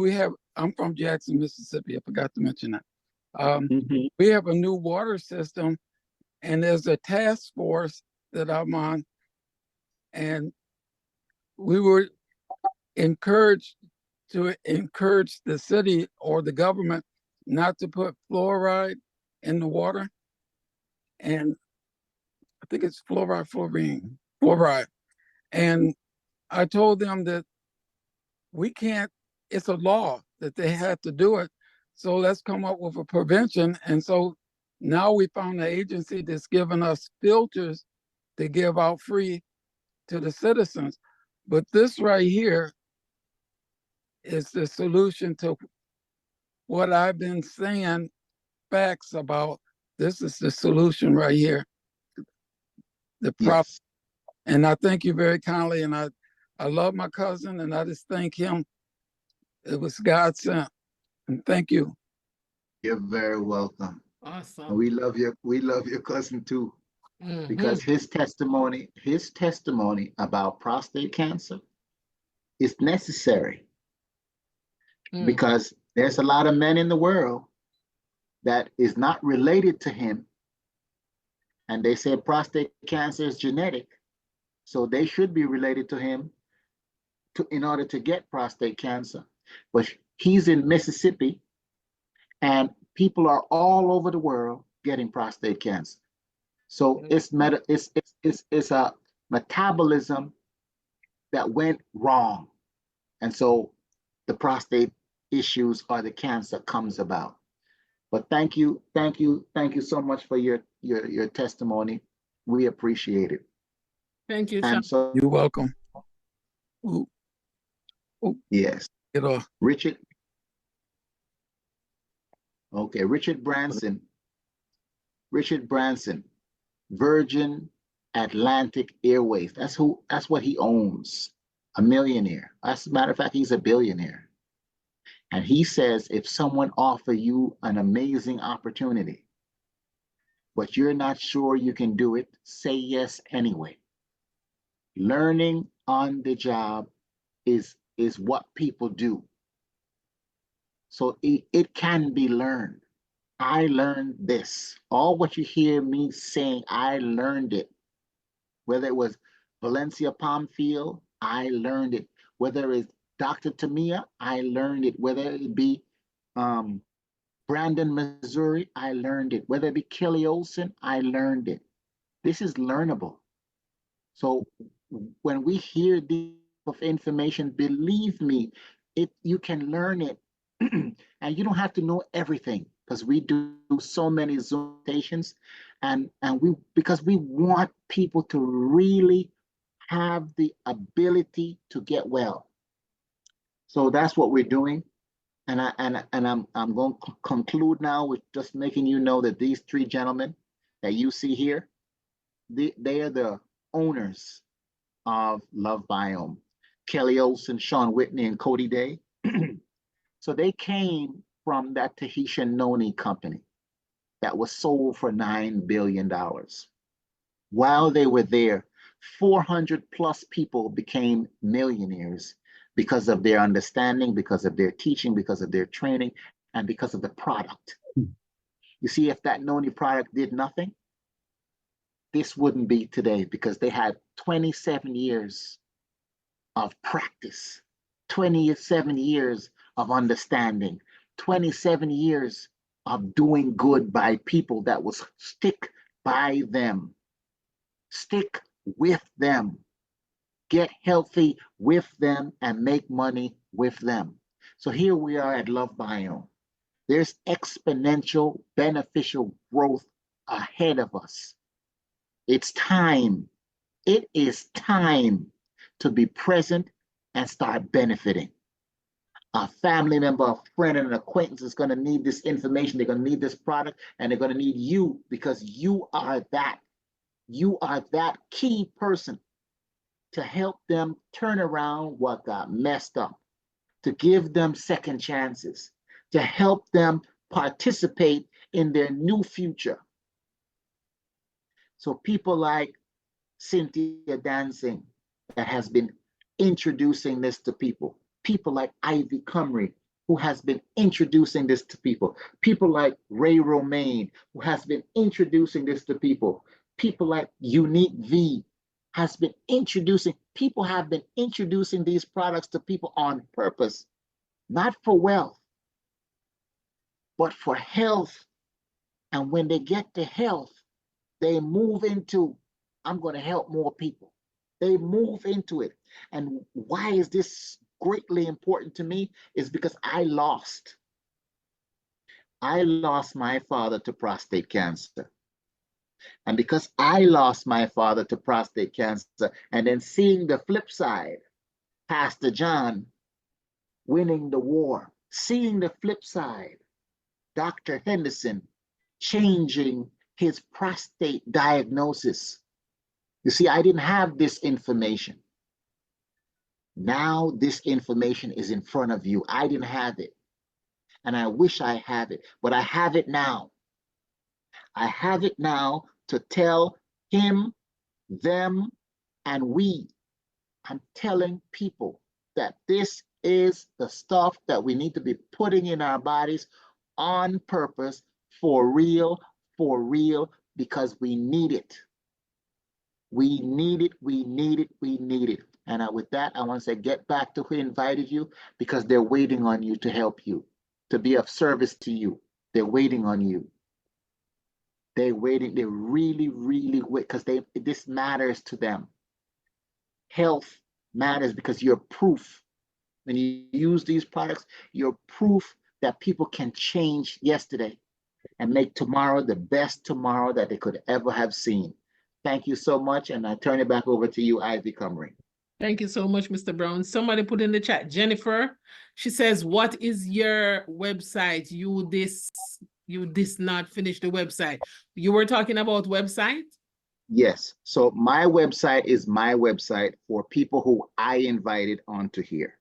I'm from Jackson, Mississippi. I forgot to mention that. We have a new water system, and there's a task force that I'm on, and we were encouraged to encourage the city or the government not to put fluoride in the water. And I think it's fluoride. And I told them that we can't, it's a law that they had to do it. So let's come up with a prevention. And so now we found an agency that's giving us filters to give out free to the citizens. But this right here is the solution to what I've been saying facts about. This is the solution right here. The problem. Yes. And I thank you very kindly. And I love my cousin, and I just thank him. It was God sent. And thank you. You're very welcome. Awesome. And we love your cousin too. Because his testimony about prostate cancer is necessary. Because there's a lot of men in the world that is not related to him. And they say prostate cancer is genetic. So they should be related to him in order to get prostate cancer. But he's in Mississippi, and people are all over the world getting prostate cancer. So it's a metabolism that went wrong. And so the prostate issues or the cancer comes about. But thank you so much for your testimony. We appreciate it. Thank you, Sean. And so you're welcome. Ooh. Yes. Get off. Richard. Okay, Richard Branson, Virgin Atlantic Airways. That's what he owns. A millionaire. As a matter of fact, he's a billionaire. And he says, if someone offers you an amazing opportunity, but you're not sure you can do it, say yes anyway. Learning on the job is what people do. So it can be learned. I learned this. All what you hear me saying, I learned it. Whether it was Valencia Palmfield, I learned it. Whether it's Dr. Tamia, I learned it. Whether it be Brandon, Missouri, I learned it. Whether it be Kelly Olson, I learned it. This is learnable. So when we hear this of information, believe me, you can learn it. And you don't have to know everything, because we do so many Zoom stations, and because we want people to really have the ability to get well. So that's what we're doing. And I'm going to conclude now with just making you know that these three gentlemen that you see here, they are the owners of Love Biome. Kelly Olson, Sean Whitney, and Cody Day. So they came from that Tahitian noni company that was sold for $9 billion. While they were there, 400 plus people became millionaires because of their understanding, because of their teaching, because of their training, and because of the product. You see, if that noni product did nothing, this wouldn't be today, because they had 27 years of practice, 27 years of understanding, 27 years of doing good by people that will stick by them, stick with them, get healthy with them, and make money with them. So here we are at Love Biome. There's exponential beneficial growth ahead of us. It's time. It is time to be present and start benefiting. A family member, a friend, and an acquaintance is going to need this information. They're going to need this product, and they're going to need you, because you are that key person to help them turn around what got messed up, to give them second chances, to help them participate in their new future. So people like Cynthia Dancing that has been introducing this to people. People like Ivy Cumry, who has been introducing this to people. People like Ray Romaine, who has been introducing this to people. People like Unique V has been introducing, people have been introducing these products to people on purpose, not for wealth, but for health. And when they get to health, they move into, I'm going to help more people. They move into it. And why is this greatly important to me? Is because I lost my father to prostate cancer. And because I lost my father to prostate cancer, and then seeing the flip side, Pastor John winning the war, seeing the flip side, Dr. Henderson changing his prostate diagnosis. You see, I didn't have this information. Now this information is in front of you. I didn't have it. And I wish I had it, but I have it now. I have it now to tell him, them, and we. I'm telling people that this is the stuff that we need to be putting in our bodies on purpose, for real, because we need it. We need it, we need it, we need it. And with that, I want to say, get back to who invited you, because they're waiting on you to help you, to be of service to you. They're waiting on you. They're waiting, they really wait, because this matters to them. Health matters because you're proof. When you use these products, you're proof that people can change yesterday and make tomorrow the best tomorrow that they could ever have seen. Thank you so much, and I turn it back over to you, Ivy Cumry. Thank you so much, Mr. Brown. Somebody put in the chat, Jennifer, she says, what is your website? You not finish the website. You were talking about website? Yes, so my website is my website for people who I invited onto here.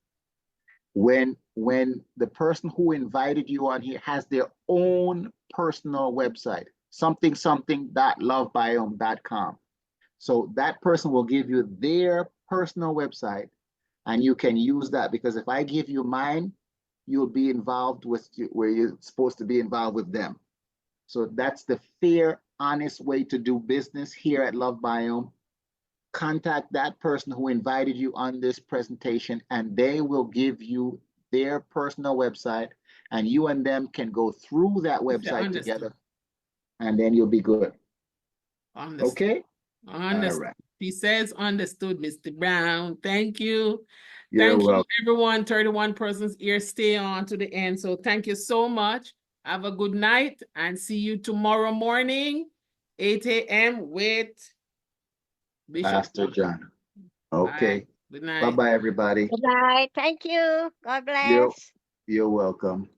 When the person who invited you on here has their own personal website, something.lovebiome.com. So that person will give you their personal website, and you can use that, because if I give you mine, you'll be involved with where you're supposed to be involved with them. So that's the fair, honest way to do business here at Love Biome. Contact that person who invited you on this presentation, and they will give you their personal website, and you and them can go through that website together, and then you'll be good. Understood. Okay? Understood. All right. He says understood, Mr. Brown. Thank you. You're Thank welcome. you, everyone. 31 persons here. Stay on to the end. So thank you so much. Have a good night, and see you tomorrow morning, 8 a.m. with Bishop Pastor John. Okay. Bye. Good night. Bye-bye, everybody. Good night. Thank you. God bless. You're welcome.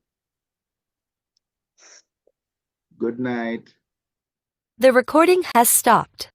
Good night. The recording has stopped.